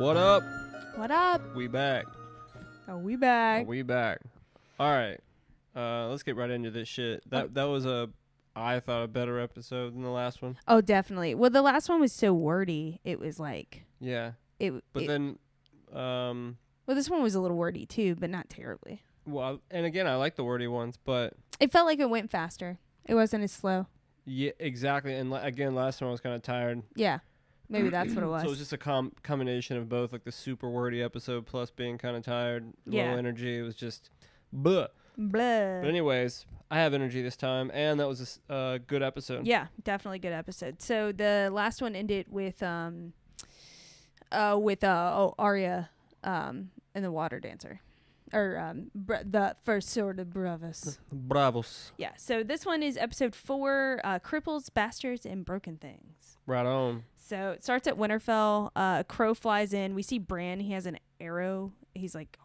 What up? What up? We back. Oh, we back. We back. All right. Let's get right into this shit. That was I thought a better episode than the last one. Oh, definitely. Well, the last one was so wordy. It was like Yeah. Well, this one was a little wordy too, but not terribly. Well, and again, I like the wordy ones, but It felt like it went faster. It wasn't as slow. yeah, exactly. And again, last one I was kind of tired. Yeah. Maybe that's what it was. So it was just a combination of both, like the super wordy episode plus being kind of tired, low energy. It was just blah. Blah. But anyways, I have energy this time, and that was a good episode. Yeah, definitely good episode. So the last one ended with Arya and the water dancer. Or the first sword of Bravos. Bravos. Yeah, so this one is episode 4, Cripples, Bastards, and Broken Things. Right on. So it starts at Winterfell. A crow flies in. We see Bran. He has an arrow. He's like,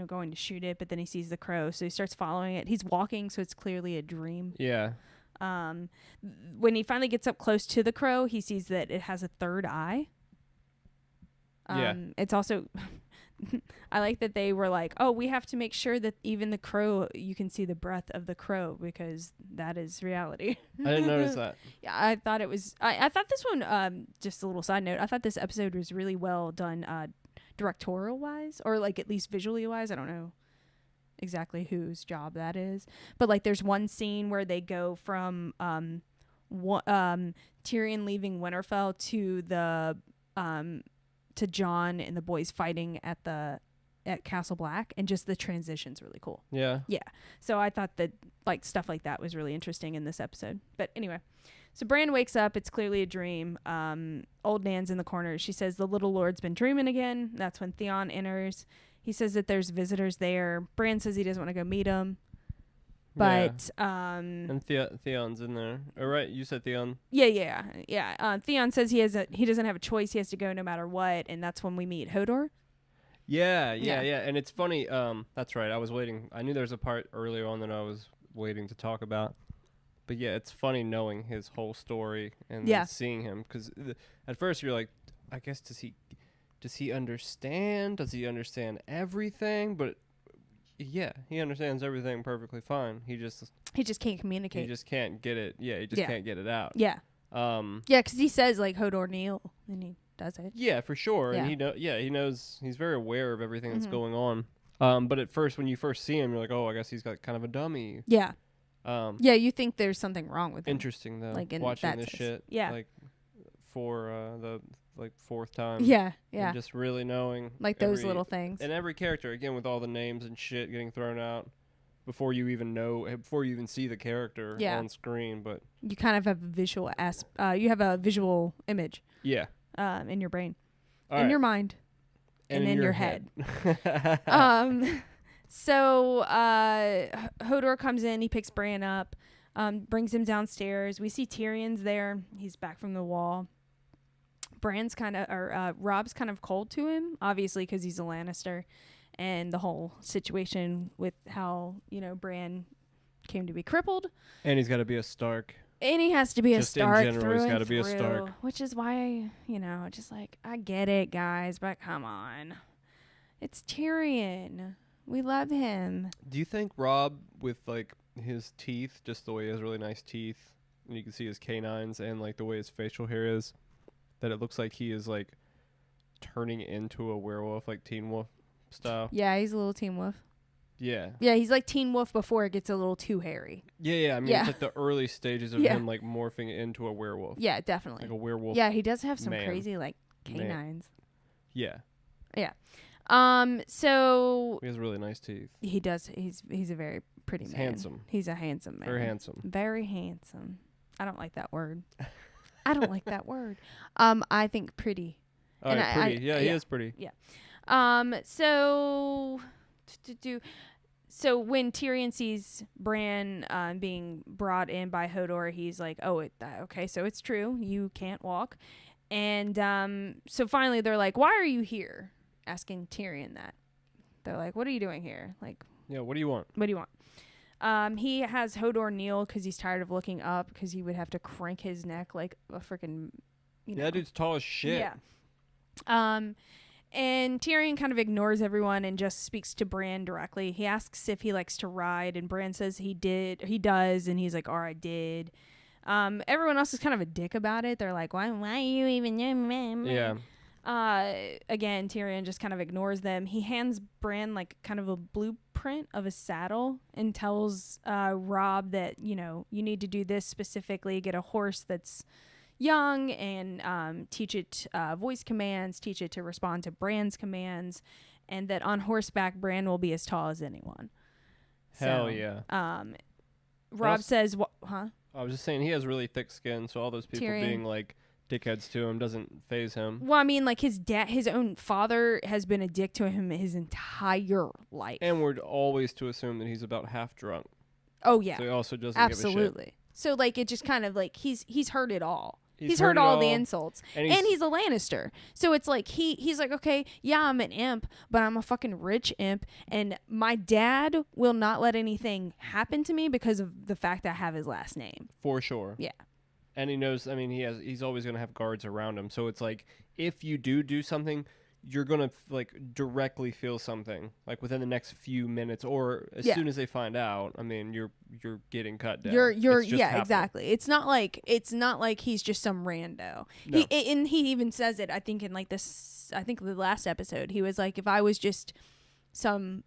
going to shoot it, but then he sees the crow, so he starts following it. He's walking, so it's clearly a dream. Yeah. When he finally gets up close to the crow, he sees that it has a third eye. It's also... I like that they were like, oh, we have to make sure that even the crow, you can see the breath of the crow because that is reality. I didn't notice that. Yeah, I thought it was... I thought this one, just a little side note, I thought this episode was really well done directorial-wise, or like at least visually-wise. I don't know exactly whose job that is. But like there's one scene where they go from Tyrion leaving Winterfell to the... to Jon and the boys fighting at Castle Black, and just the transition's really cool. Yeah. Yeah. So I thought that like stuff like that was really interesting in this episode. But anyway, so Bran wakes up. It's clearly a dream. Old Nan's in the corner. She says the little lord's been dreaming again. That's when Theon enters. He says that there's visitors there. Bran says he doesn't want to go meet them. But and Theon's in there. All right, you said Theon. Yeah. Theon says he doesn't have a choice. He has to go no matter what, and that's when we meet Hodor. Yeah. And it's funny. That's right. I was waiting. I knew there was a part earlier on that I was waiting to talk about. But yeah, it's funny knowing his whole story and then seeing him, because at first you're like, I guess does he understand? Does he understand everything? But yeah, he understands everything perfectly fine. He just can't communicate. He just can't get it. Yeah, he just can't get it out. Yeah. Because he says like Hodor Neal, and he does it. Yeah, for sure. Yeah. And he knows. He's very aware of everything that's going on. But at first, when you first see him, you're like, oh, I guess he's got kind of a dummy. Yeah. You think there's something wrong with him. Interesting though. Like in watching this shit. Yeah. Like for the fourth time. Yeah. And just really knowing like those little things. And every character, again, with all the names and shit getting thrown out before you even see the character on screen. But you kind of have a visual image. Yeah. In your brain. Your mind. And in your head. So Hodor comes in, he picks Bran up, brings him downstairs. We see Tyrion's there. He's back from the wall. Rob's kind of cold to him, obviously because he's a Lannister, and the whole situation with how, Bran came to be crippled. And he's got to be a Stark. And he has to be a Stark. In general, he's got to be a Stark. Which is why, just like, I get it, guys, but come on. It's Tyrion. We love him. Do you think Rob, with like his teeth, just the way he has really nice teeth, and you can see his canines, and like the way his facial hair is, that it looks like he is like turning into a werewolf, like Teen Wolf style? Yeah, he's a little Teen Wolf. Yeah. Yeah, he's like Teen Wolf before it gets a little too hairy. Yeah. I mean, it's like the early stages of him like morphing into a werewolf. Yeah, definitely. Like a werewolf. Yeah, he does have some crazy like canines. Yeah. Yeah. So he has really nice teeth. He does. He's a very pretty man. Handsome. He's a handsome man. Very handsome. Very handsome. I don't like that word. I don't like that word. I think pretty. All right, pretty. He is pretty. Yeah. So when Tyrion sees Bran being brought in by Hodor, he's like, "Oh, okay, so it's true. You can't walk." And so finally, they're like, "Why are you here?" Asking Tyrion that. They're like, "What are you doing here?" Like, yeah, what do you want? What do you want? He has Hodor kneel because he's tired of looking up, because he would have to crank his neck like a freaking, that dude's tall as shit. Yeah. And Tyrion kind of ignores everyone and just speaks to Bran directly. He asks if he likes to ride, and Bran says he does, and he's like, "Or I did." Everyone else is kind of a dick about it. They're like, "Why are you even?" Yeah. Again, Tyrion just kind of ignores them. He hands Bran like kind of a blueprint of a saddle and tells Robb that, you need to do this specifically. Get a horse that's young and teach it voice commands, teach it to respond to Bran's commands, and that on horseback Bran will be as tall as anyone. Hell yeah. Robb says, huh? I was just saying he has really thick skin, so all those people Tyrion being like dickheads to him doesn't faze him. Well, I mean, like his own father has been a dick to him his entire life. And we're always to assume that he's about half drunk. Oh yeah. So he also doesn't Absolutely. give a shit. So like it just kind of like he's heard it all. He's heard all the insults. And he's a Lannister. So it's like he's like, okay, yeah, I'm an imp, but I'm a fucking rich imp, and my dad will not let anything happen to me because of the fact that I have his last name. For sure. Yeah. And he knows, I mean, he's always going to have guards around him. So it's like, if you do something, you're going to like directly feel something like within the next few minutes, or as soon as they find out. I mean, you're getting cut down. You're happening. Exactly. It's not like he's just some rando. No. He even says it, I think in like this, I think the last episode, he was like, if I was just some,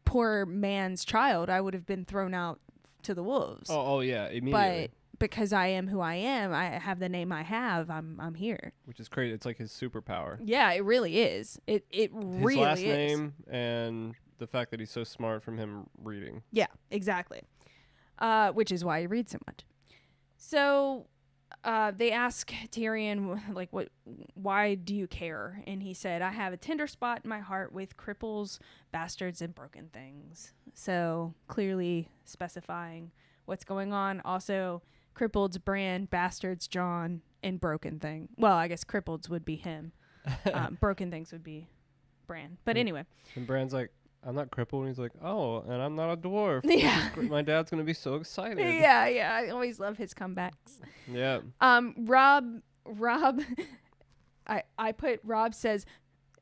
poor man's child, I would have been thrown out to the wolves. Oh yeah, immediately. But because I am who I am, I have the name I have, I'm here. Which is crazy. It's like his superpower. Yeah, it really is. It really is. His last name and the fact that he's so smart from him reading. Yeah, exactly. Which is why he reads so much. So they ask Tyrion, like, why do you care? And he said, I have a tender spot in my heart with cripples, bastards, and broken things. So clearly specifying what's going on. Also, crippleds, Bran, bastards, Jon, and broken thing. Well, I guess crippleds would be him. Broken things would be Bran. But anyway. And Bran's like, I'm not crippled. And he's like, oh, and I'm not a dwharf. Yeah. My dad's going to be so excited. Yeah. I always love his comebacks. Yeah. Robb, I put Robb says,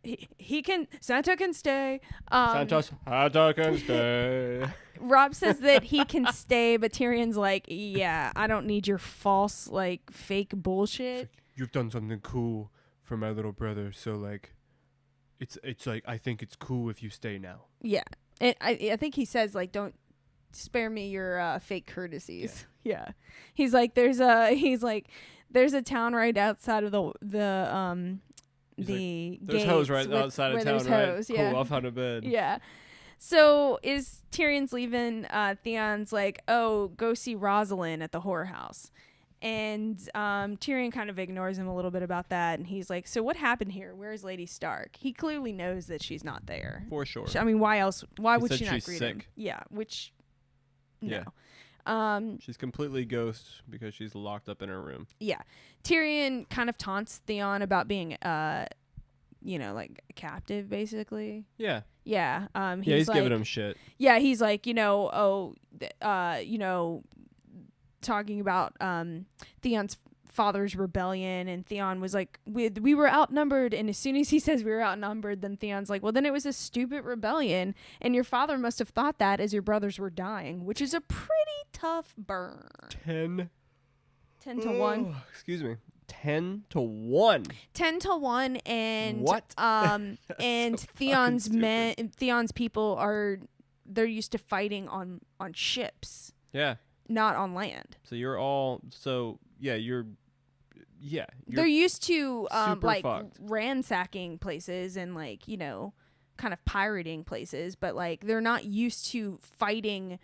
he can, Santa can stay. Santa can stay. Robb says that he can stay, but Tyrion's like, yeah, I don't need your false, like, fake bullshit. You've done something cool for my little brother, so, like, it's like, I think it's cool if you stay now. Yeah. And I think he says, like, don't spare me your fake courtesies. Yeah. He's like, there's a town right outside of the there's hoes right outside of town, right? Hoes, cool, yeah. I'll find a bed. Yeah. So is Tyrion's leaving, Theon's like, oh, go see Rosalind at the whorehouse. And Tyrion kind of ignores him a little bit about that. And he's like, so what happened here? Where's Lady Stark? He clearly knows that she's not there. For sure. I mean, why else? Why would she not she's greet sick. him? Yeah, which, no. Yeah. She's completely ghost because she's locked up in her room. Yeah. Tyrion kind of taunts Theon about being, like a captive, basically. Yeah. Yeah. He's like, giving him shit. Yeah, he's like, talking about Theon's father's rebellion, and Theon was like, we were outnumbered, and as soon as he says we were outnumbered, then Theon's like, well, then it was a stupid rebellion, and your father must have thought that as your brothers were dying, which is a pretty tough burn. 10 to 1. Excuse me. 10 to 1. 10 to 1, and what? And so Theon's people they're used to fighting on ships. Yeah. Not on land. So you're all you're they're used to like fucked. Ransacking places and like, kind of pirating places, but like they're not used to fighting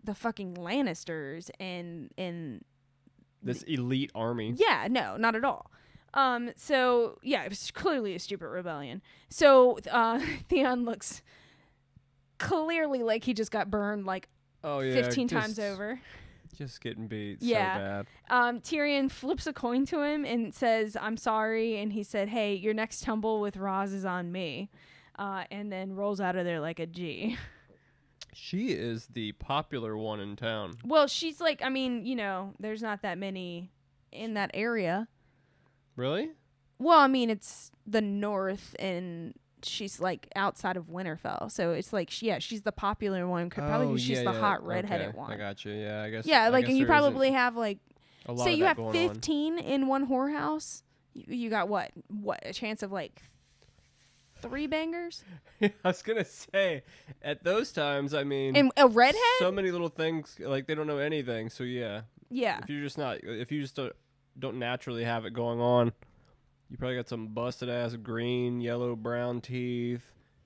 the fucking Lannisters and this elite army. Yeah, no, not at all. So yeah, it was clearly a stupid rebellion. So Theon looks clearly like he just got burned like 15 times over. Just getting beat so bad. Tyrion flips a coin to him and says, I'm sorry. And he said, hey, your next tumble with Roz is on me. And then rolls out of there like a G. She is the popular one in town. Well, she's like, I mean, there's not that many in that area. Really? Well, I mean, it's the north, and she's like outside of Winterfell, so it's like she's the popular one. Probably because she's the hot redheaded one. I got you. Yeah, I guess. Yeah, I like, guess and you there probably have like, say you have going 15 in one whorehouse. You got what a chance of like 3 bangers? I was gonna say, at those times, I mean, And a redhead. so many little things, like they don't know anything. So yeah. Yeah. If you just don't naturally have it going on, you probably got some busted ass green, yellow, brown teeth.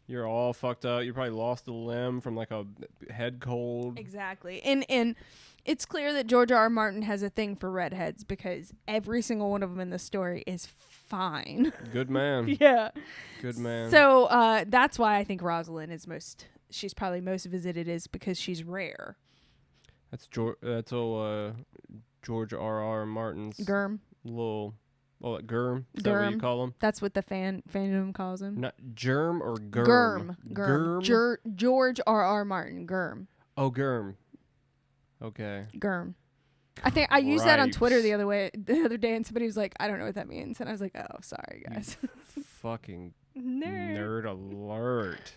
You're all fucked up. You probably lost a limb from like a head cold. Exactly. And it's clear that George R. R. Martin has a thing for redheads because every single one of them in the story is fine. Good man. Yeah. Good man. So that's why I think Rosalind is she's probably most visited, is because she's rare. That's all George R. R. Martin's Germ. little Germ. Is that Germ. what you call him? That's what the fandom calls him. Not germ or germ. Germ. George R. R. Martin. Germ. Oh, germ. Okay. Germ. I think I used that on Twitter the other day, and somebody was like, "I don't know what that means," and I was like, "Oh, sorry, guys." Fucking nerd alert.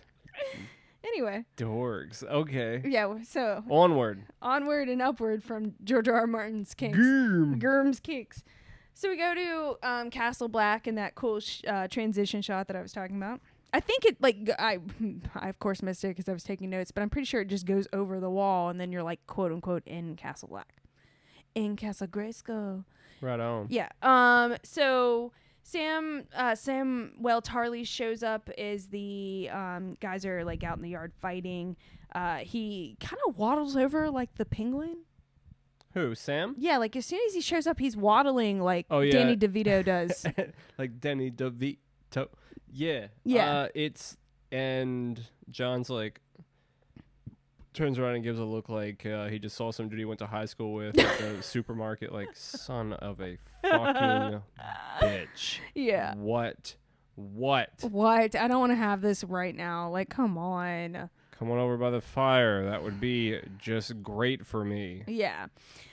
Anyway. Dorks. Okay. Yeah. So onward and upward from George R. R. Martin's kinks. Germ's kinks. So we go to Castle Black and that cool transition shot that I was talking about. I think it I of course missed it because I was taking notes, but I'm pretty sure it just goes over the wall and then you're like quote unquote in Castle Black, in Castle Grayskull. Right on. Yeah. So Samuel Tarly shows up as the guys are like out in the yard fighting. He kind of waddles over like the penguin. Who, Sam? Yeah, like as soon as he shows up, he's waddling like Danny DeVito does. Like Danny DeVito. Yeah. Yeah. And John's like, turns around and gives a look like he just saw some dude he went to high school with at the supermarket. Like, son of a fucking bitch. Yeah. What? I don't want to have this right now. Like, come on. Come on over by the fire. That would be just great for me. Yeah.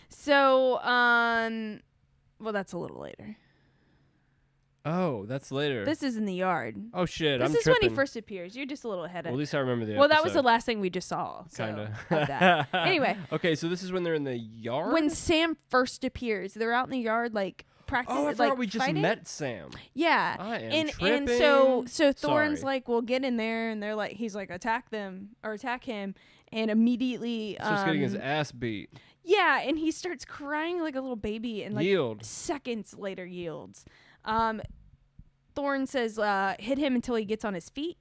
So, well, that's a little later. Oh, that's later. This is in the yard. Oh, shit. This I'm is tripping. when he first appears. You're just a little ahead of Well, at least I remember the Well, episode. that was the last thing we just saw. Kind of. Anyway. Okay, so this is when they're in the yard? When Sam first appears. They're out in the yard, like, practicing. Oh, I thought like, we just fighting. met Sam. Yeah. I am and tripping. And so Thorne's Sorry. like, we'll get in there, and they're like, he's like, attack him, and immediately Starts getting his ass beat. Yeah, and he starts crying like a little baby, and like seconds later yields. Thorne says, hit him until he gets on his feet.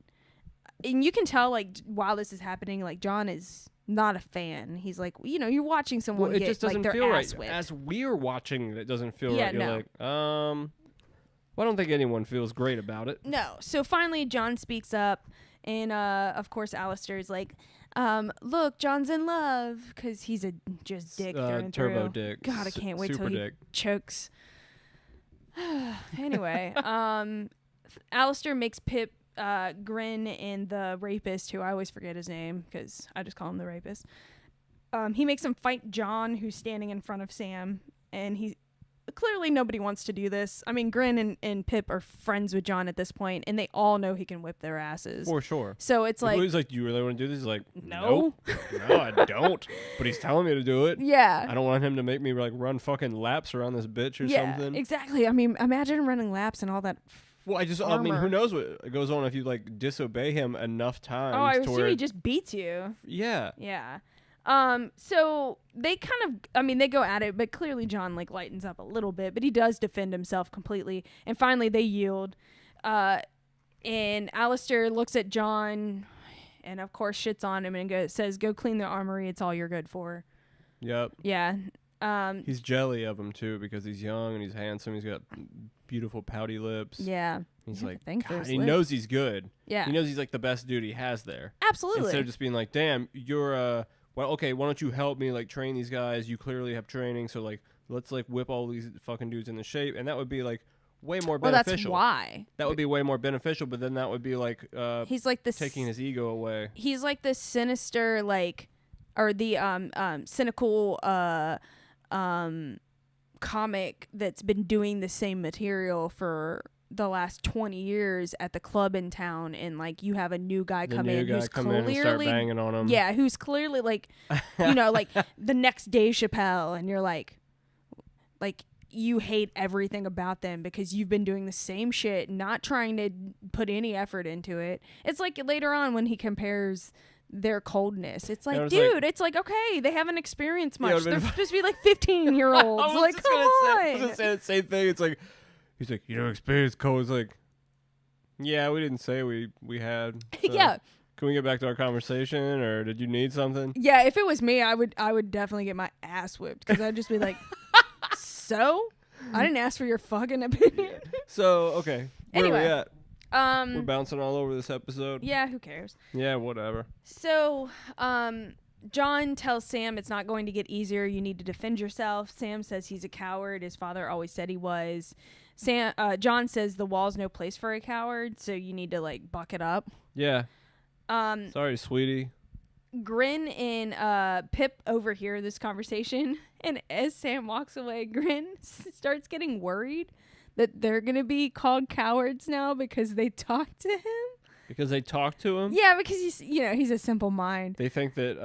And you can tell, like, while this is happening, like, John is not a fan. He's like, you're watching someone it get just doesn't like, their feel ass right. whipped. As we're watching, it doesn't feel Yeah, right. You're like, well, I don't think anyone feels great about it. No. So finally, John speaks up, and of course, Alistair's like, look, John's in love, because he's a just dick through and turbo through. dick. God, I can't wait till dick. he chokes. Anyway, Alistair makes Pip, Grin, and the rapist, who I always forget his name because I just call him the rapist. He makes him fight John, who's standing in front of Sam, and he clearly nobody wants to do this. I mean, Grin and Pip are friends with John at this point, and they all know he can whip their asses. For sure. So it's like, he's like, do you really want to do this? He's like, no. Nope. No, I don't. But he's telling me to do it. Yeah. I don't want him to make me like run fucking laps around this bitch or something. Yeah, exactly. I mean, imagine running laps and all that. Well, I mean, who knows what goes on if you like disobey him enough times. Oh, I assume he just beats you. Yeah. Yeah. So they kind of, I mean, they go at it, but clearly John like lightens up a little bit, but he does defend himself completely. And finally they yield. And Alistair looks at John and of course shits on him and says, go clean the armory. It's all you're good for. Yep. Yeah. He's jelly of him too because he's young and he's handsome. He's got beautiful pouty lips. Yeah. He's like, God, he knows he's good. Yeah. He knows he's like the best dude he has there. Absolutely. Instead of just being like, damn, you're well, okay, why don't you help me like train these guys? You clearly have training, so like let's like whip all these fucking dudes into shape, and that would be like way more beneficial. Well, that's why. That would be way more beneficial, but then that would be like he's like this taking his ego away. He's like this sinister like or the cynical comic that's been doing the same material for the last 20 years at the club in town, and like you have a new guy come in who's come in and start clearly banging on him. yeah, who's clearly like you know, like the next Dave Chappelle, and you're like you hate everything about them because you've been doing the same shit, not trying to put any effort into it. It's like later on when he compares their coldness. It's like, dude, it's like, okay, they haven't experienced much. They're supposed to be like 15-year-olds. Like, come on. I was going to say the same thing. It's like, he's like, you know, experience cold. It's like, yeah, we didn't say we had. So yeah. Can we get back to our conversation, or did you need something? Yeah, if it was me, I would definitely get my ass whipped, because I'd just be like, so? I didn't ask for your fucking opinion. So, okay. Where anyway, are we at? We're bouncing all over this episode. Yeah, who cares? Yeah, whatever. So, John tells Sam it's not going to get easier. You need to defend yourself. Sam says he's a coward. His father always said he was. John says the wall's no place for a coward, so you need to like buck it up. Yeah. Sorry, sweetie. Grin and Pip overhear this conversation, and as Sam walks away, Grin starts getting worried that they're gonna be called cowards now because they talked to him. Because they talked to him? Yeah, because he's a simple mind. They think that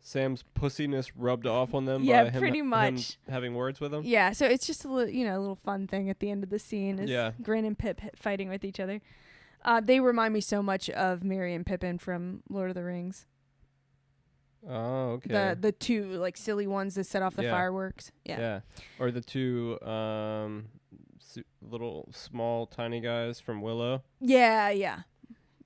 Sam's pussiness rubbed off on them yeah, by him, pretty much. him having words with him. Yeah, so it's just a little fun thing at the end of the scene is Grin and Pip fighting with each other. They remind me so much of Merry and Pippin from Lord of the Rings. Oh, okay. The two like silly ones that set off the fireworks. Yeah. Or the two little small tiny guys from Willow. Yeah.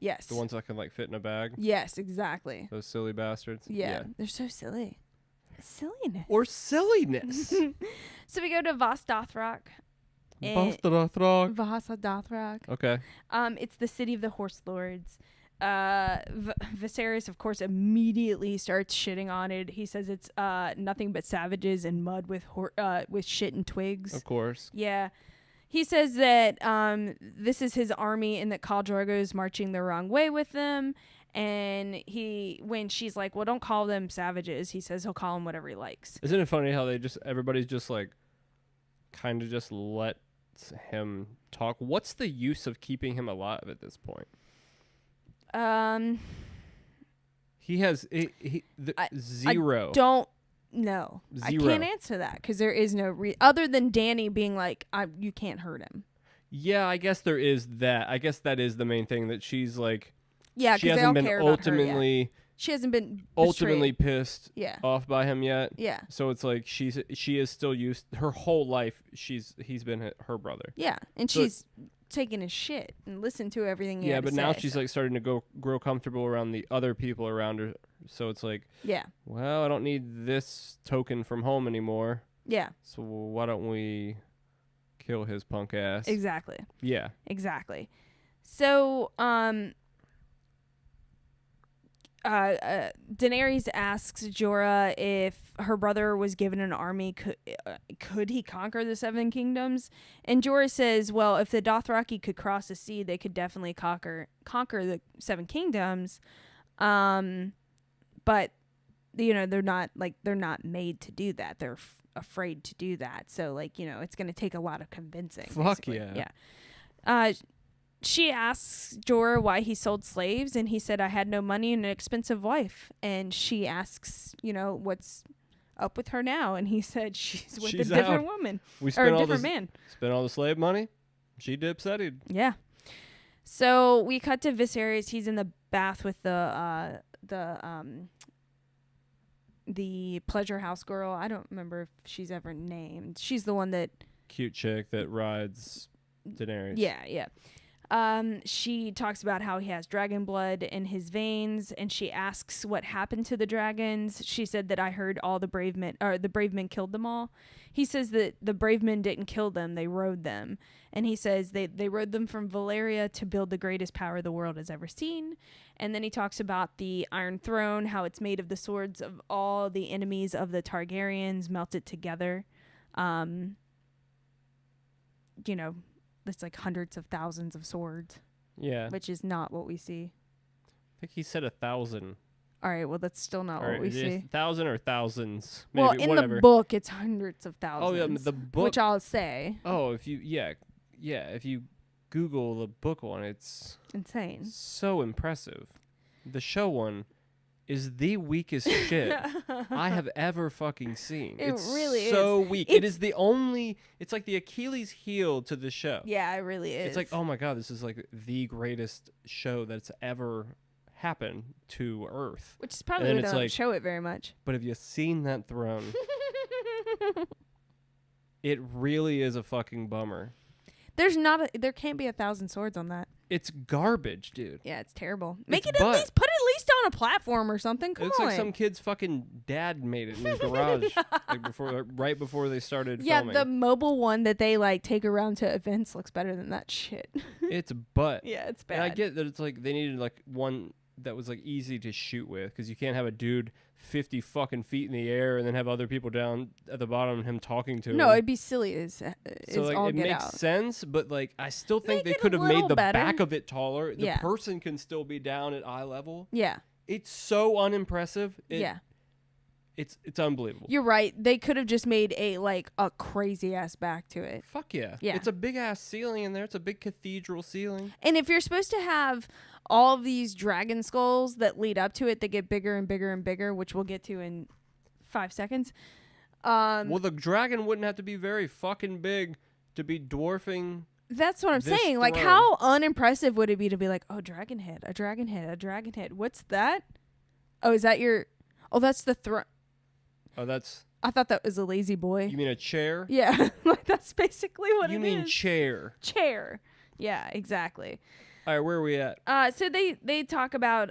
Yes. The ones that can like fit in a bag. Yes, exactly. Those silly bastards. Yeah. They're so silly. Silliness. Or silliness. So we go to Vas Dothrak. Vas Dothrak. Okay. It's the city of the horse lords. Viserys, of course, immediately starts shitting on it. He says it's nothing but savages and mud with shit and twigs. Of course. Yeah. He says that this is his army and that Khal Drogo is marching the wrong way with them. And when she's like, well, don't call them savages, he says he'll call them whatever he likes. Isn't it funny how everybody's just like kind of just lets him talk? What's the use of keeping him alive at this point? He has zero. I don't know. Zero. I can't answer that because there is no other than Danny being like, you can't hurt him. Yeah, I guess there is that. I guess that is the main thing, that she's like, yeah, she hasn't been ultimately. She hasn't been ultimately pissed off by him yet. Yeah. So it's like she is still used her whole life. He's been her brother. Yeah, and so she's taking his shit and listened to everything. He had to now say, she's like starting to grow comfortable around the other people around her. So it's like, well, I don't need this token from home anymore. Yeah. So why don't we kill his punk ass? Exactly. Yeah. Exactly. So Daenerys asks Jorah if her brother was given an army, could he conquer the Seven Kingdoms? And Jorah says, well, if the Dothraki could cross the sea, they could definitely conquer the Seven Kingdoms. But they're not made to do that. They're afraid to do that. So it's going to take a lot of convincing. Fuck basically. Yeah. She asks Jorah why he sold slaves, and he said, I had no money and an expensive wife. And she asks, what's up with her now? And he said she's a different woman. Or a different man. Spent all the slave money. She dipsetted. Yeah. So we cut to Viserys. He's in the bath with the pleasure house girl. I don't remember if she's ever named. She's the one that... Cute chick that rides Daenerys. Yeah. She talks about how he has dragon blood in his veins, and she asks what happened to the dragons. She said that I heard all the brave men killed them all. He says that the brave men didn't kill them, they rode them. And he says they rode them from Valyria to build the greatest power the world has ever seen. And then he talks about the Iron Throne, how it's made of the swords of all the enemies of the Targaryens melted together. It's like hundreds of thousands of swords. Yeah. Which is not what we see. I think he said 1,000. All right, well, that's still not what we see. 1,000 or thousands. Maybe, well, in whatever. the book, it's hundreds of thousands. Oh, yeah, the book. Which I'll say. Oh, if you Google the book one. It's insane. So impressive. The show one is the weakest shit I have ever fucking seen. It's really so is. Weak. It is the only. It's like the Achilles heel to the show. Yeah, it really is. It's like, oh my god, this is like the greatest show that's ever happened to Earth. Which is probably why they don't show it very much. But have you seen that throne? It really is a fucking bummer. There can't be 1,000 swords on that. It's garbage, dude. Yeah, it's terrible. Put it at least on a platform or something. Come on. It's like some kid's fucking dad made it in his garage, right before they started filming. Yeah, the mobile one that they like take around to events looks better than that shit. It's butt. Yeah, it's bad. And I get that it's like they needed like one that was like easy to shoot with, because you can't have a dude 50 fucking feet in the air and then have other people down at the bottom and him talking to him. No, it'd be silly so like all it makes out. Sense, but like I still think they Make it could have a made little the better. back of it taller. The Yeah. person can still be down at eye level. Yeah. It's so unimpressive. Yeah. It's unbelievable. You're right. They could have just made a crazy ass back to it. Fuck yeah. Yeah. It's a big ass ceiling in there. It's a big cathedral ceiling. And if you're supposed to have all of these dragon skulls that lead up to it, they get bigger and bigger and bigger, which we'll get to in 5 seconds. Well, the dragon wouldn't have to be very fucking big to be dwarfing. That's what I'm this saying. Like, throne. how unimpressive would it be to be like, oh, dragon head, a dragon head, a dragon head. What's that? Oh, is that your... Oh, that's the throne. Oh, that's... I thought that was a lazy boy. You mean a chair? Yeah, like that's basically what it is. You mean chair. Chair. Yeah, exactly. All right, where are we at? So they talk about,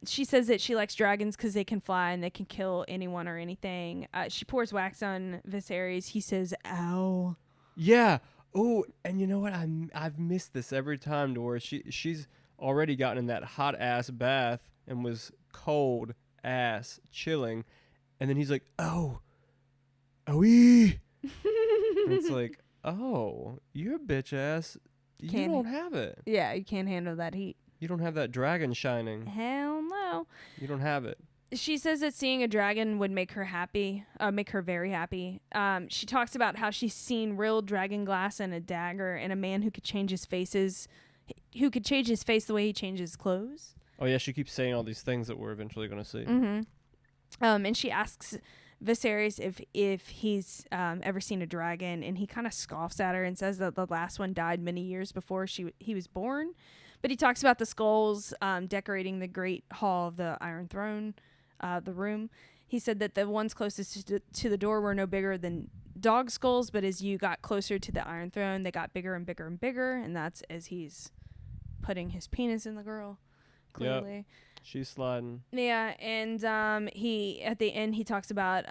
she says that she likes dragons because they can fly and they can kill anyone or anything. She pours wax on Viserys. He says, ow. Yeah. Oh, and you know what? I've missed this every time to where she's already gotten in that hot ass bath and was cold ass chilling. And then he's like, oh, and it's like, oh, you're a bitch ass. You don't have it. Yeah, you can't handle that heat. You don't have that dragon shining. Hell no. You don't have it. She says that seeing a dragon would make her happy, make her very happy. She talks about how she's seen real dragon glass and a dagger and a man who could change his face the way he changes clothes. Oh yeah, she keeps saying all these things that we're eventually going to see. Mm-hmm. And she asks Viserys if he's ever seen a dragon, and he kind of scoffs at her and says that the last one died many years before he was born. But he talks about the skulls decorating the great hall of the Iron Throne, the room. He said that the ones closest to the door were no bigger than dog skulls, but as you got closer to the Iron Throne, they got bigger and bigger and bigger, and that's as he's putting his penis in the girl, clearly. Yep. She's sliding. Yeah, and he at the end he talks about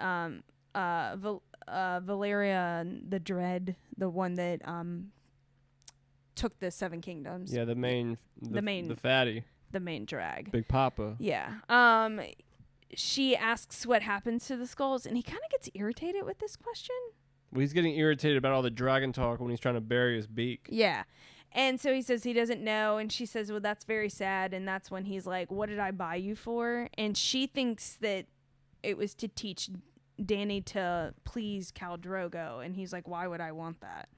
Valeria the Dread, the one that took the 7 kingdoms. Yeah, the fatty. The main drag. Big Papa. Yeah. She asks what happens to the skulls, and he kind of gets irritated with this question. Well, he's getting irritated about all the dragon talk when he's trying to bury his beak. Yeah. And so he says he doesn't know, and she says, well, that's very sad, and that's when he's like, what did I buy you for? And she thinks that it was to teach Dany to please Khal Drogo, and he's like, why would I want that?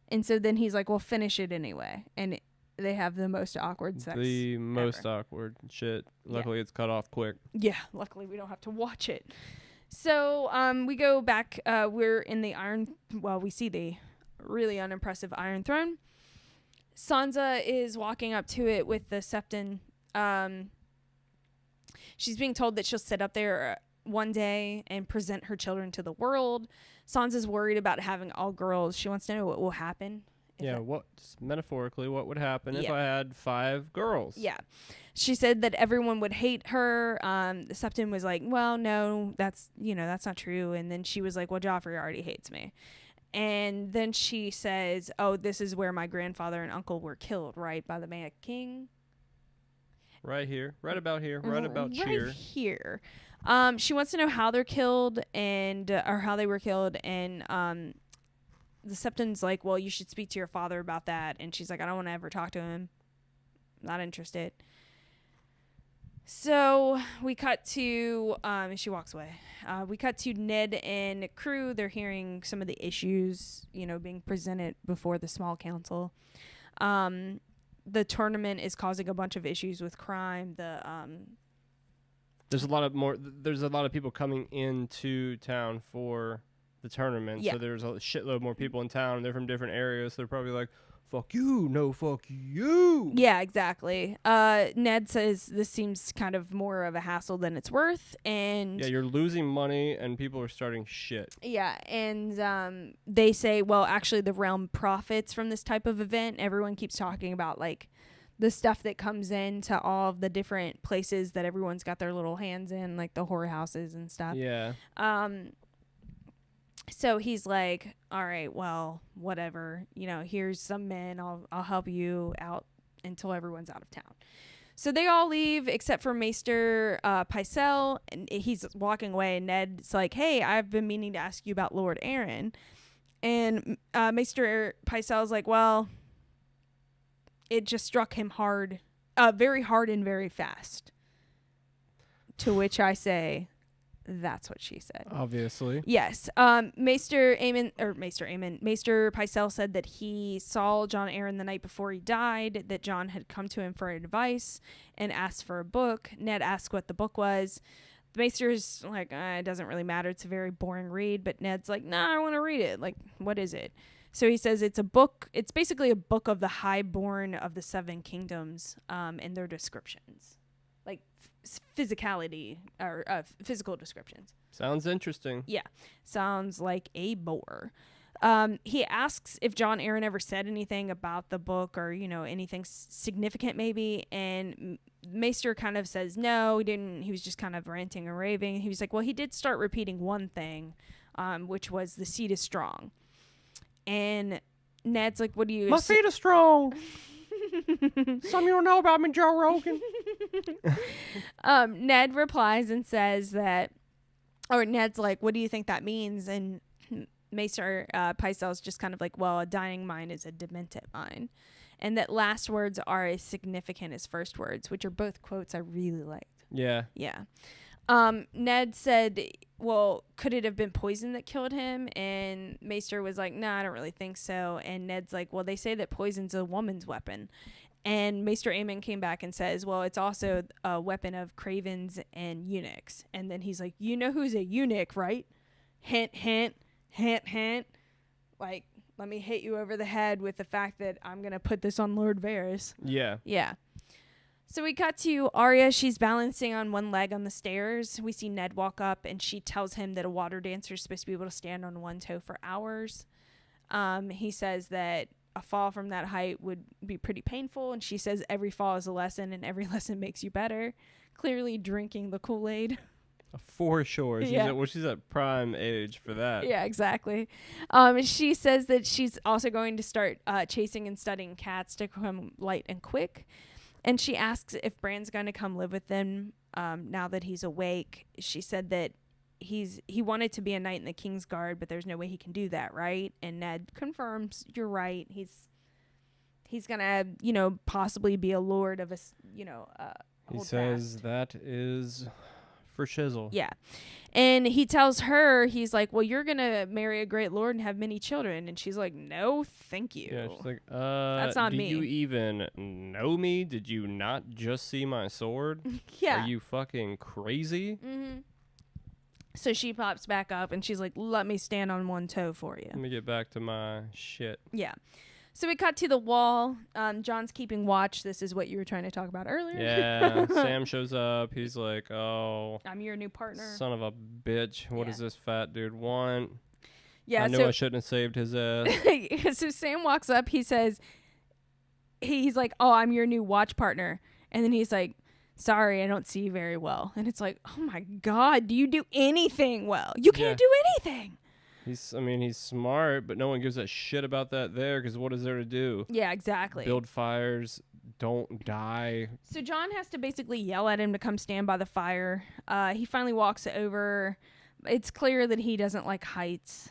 And so then he's like, well, finish it anyway. And they have the most awkward sex most ever. Awkward shit. Luckily, It's cut off quick. Yeah, luckily we don't have to watch it. So we go back. We're in the we see the really unimpressive Iron Throne. Sansa is walking up to it with the Septon. She's being told that she'll sit up there one day and present her children to the world. Sansa's worried about having all girls. She wants to know what will happen. Metaphorically, what would happen if I had 5 girls? Yeah. She said that everyone would hate her. The Septon was like, well, no, that's not true. And then she was like, well, Joffrey already hates me. And then she says, oh, this is where my grandfather and uncle were killed, right? By the Mad King. Right here. Right about here. Right about here. She wants to know how they're killed or how they were killed. And the Septon's like, well, you should speak to your father about that. And she's like, I don't want to ever talk to him. Not interested. So we cut to, she walks away. We cut to Ned and crew. They're hearing some of the issues, being presented before the small council. The tournament is causing a bunch of issues with crime. There's a lot of people coming into town for the tournament. Yeah. So there's a shitload more people in town. They're from different areas. So they're probably like, fuck you, no fuck you. Yeah, exactly. Ned says this seems kind of more of a hassle than it's worth, and Yeah, you're losing money and people are starting shit. yeah, and they say, well, actually the realm profits from this type of event. Everyone keeps talking about like the stuff that comes in to all of the different places that everyone's got their little hands in, like the whorehouses and stuff. Yeah. So he's like, all right, well, whatever, here's some men. I'll help you out until everyone's out of town. So they all leave except for Maester Pycelle, and he's walking away, and Ned's like, hey, I've been meaning to ask you about Lord Aaron. And Maester Pycelle's like, well, it just struck him hard, very hard and very fast. To which I say, that's what she said. Obviously. Yes. Maester Pycelle said that he saw John Aaron the night before he died, that John had come to him for advice and asked for a book. Ned asked what the book was. The Maester's like, it doesn't really matter. It's a very boring read. But Ned's like, nah, I want to read it. Like, what is it? So he says it's a book. It's basically a book of the highborn of the Seven Kingdoms and their descriptions. Like physicality or physical descriptions. Sounds interesting. Yeah. Sounds like a bore. He asks if John Aaron ever said anything about the book or, anything significant maybe. And Maester kind of says no, he didn't. He was just kind of ranting and raving. He was like, well, he did start repeating one thing, which was the seed is strong. And Ned's like, what do you... My seed is strong. Some of you don't know about me, Joe Rogan. Ned replies and says that, or Ned's like, what do you think that means? And Maester Pycelle's just kind of like, well, a dying mind is a demented mind. And that last words are as significant as first words, which are both quotes I really liked. Yeah. Yeah. Ned said, well, could it have been poison that killed him? And Maester was like, nah, I don't really think so. And Ned's like, well, they say that poison's a woman's weapon. And Maester Aemon came back and says, well, it's also a weapon of cravens and eunuchs. And then he's like, you know who's a eunuch, right? Hint, hint, hint, hint. Like, let me hit you over the head with the fact that I'm going to put this on Lord Varys. Yeah. Yeah. So we cut to Arya. She's balancing on one leg on the stairs. We see Ned walk up, and she tells him that a water dancer is supposed to be able to stand on one toe for hours. He says that a fall from that height would be pretty painful, and she says every fall is a lesson, and every lesson makes you better. Clearly drinking the Kool-Aid. For sure. Yeah. She's at prime age for that. Yeah, exactly. She says that she's also going to start chasing and studying cats to become light and quick. And she asks if Bran's going to come live with them now that he's awake. She said that he wanted to be a knight in the King's Guard, but there's no way he can do that, right? And Ned confirms, you're right. He's going to, possibly be a lord of a, he says that is for shizzle. Yeah. And he tells her, he's like, well, you're going to marry a great lord and have many children. And she's like, no, thank you. Yeah, she's like, that's not me. Do you even know me? Did you not just see my sword? Yeah. Are you fucking crazy? Mm-hmm. So she pops back up and she's like, let me stand on one toe for you. Let me get back to my shit. Yeah. So we cut to the wall. John's keeping watch. This is what you were trying to talk about earlier. Yeah. Sam shows up. He's like, oh, I'm your new partner. Son of a bitch. What does this fat dude want? Yeah. I knew I shouldn't have saved his ass. So Sam walks up. He says, he's like, oh, I'm your new watch partner. And then he's like, sorry, I don't see you very well. And it's like, oh my God, do you do anything well? You can't do anything. He's smart, but no one gives a shit about that there, because what is there to do? Yeah, exactly. Build fires, don't die. So John has to basically yell at him to come stand by the fire. He finally walks over. It's clear that he doesn't like heights.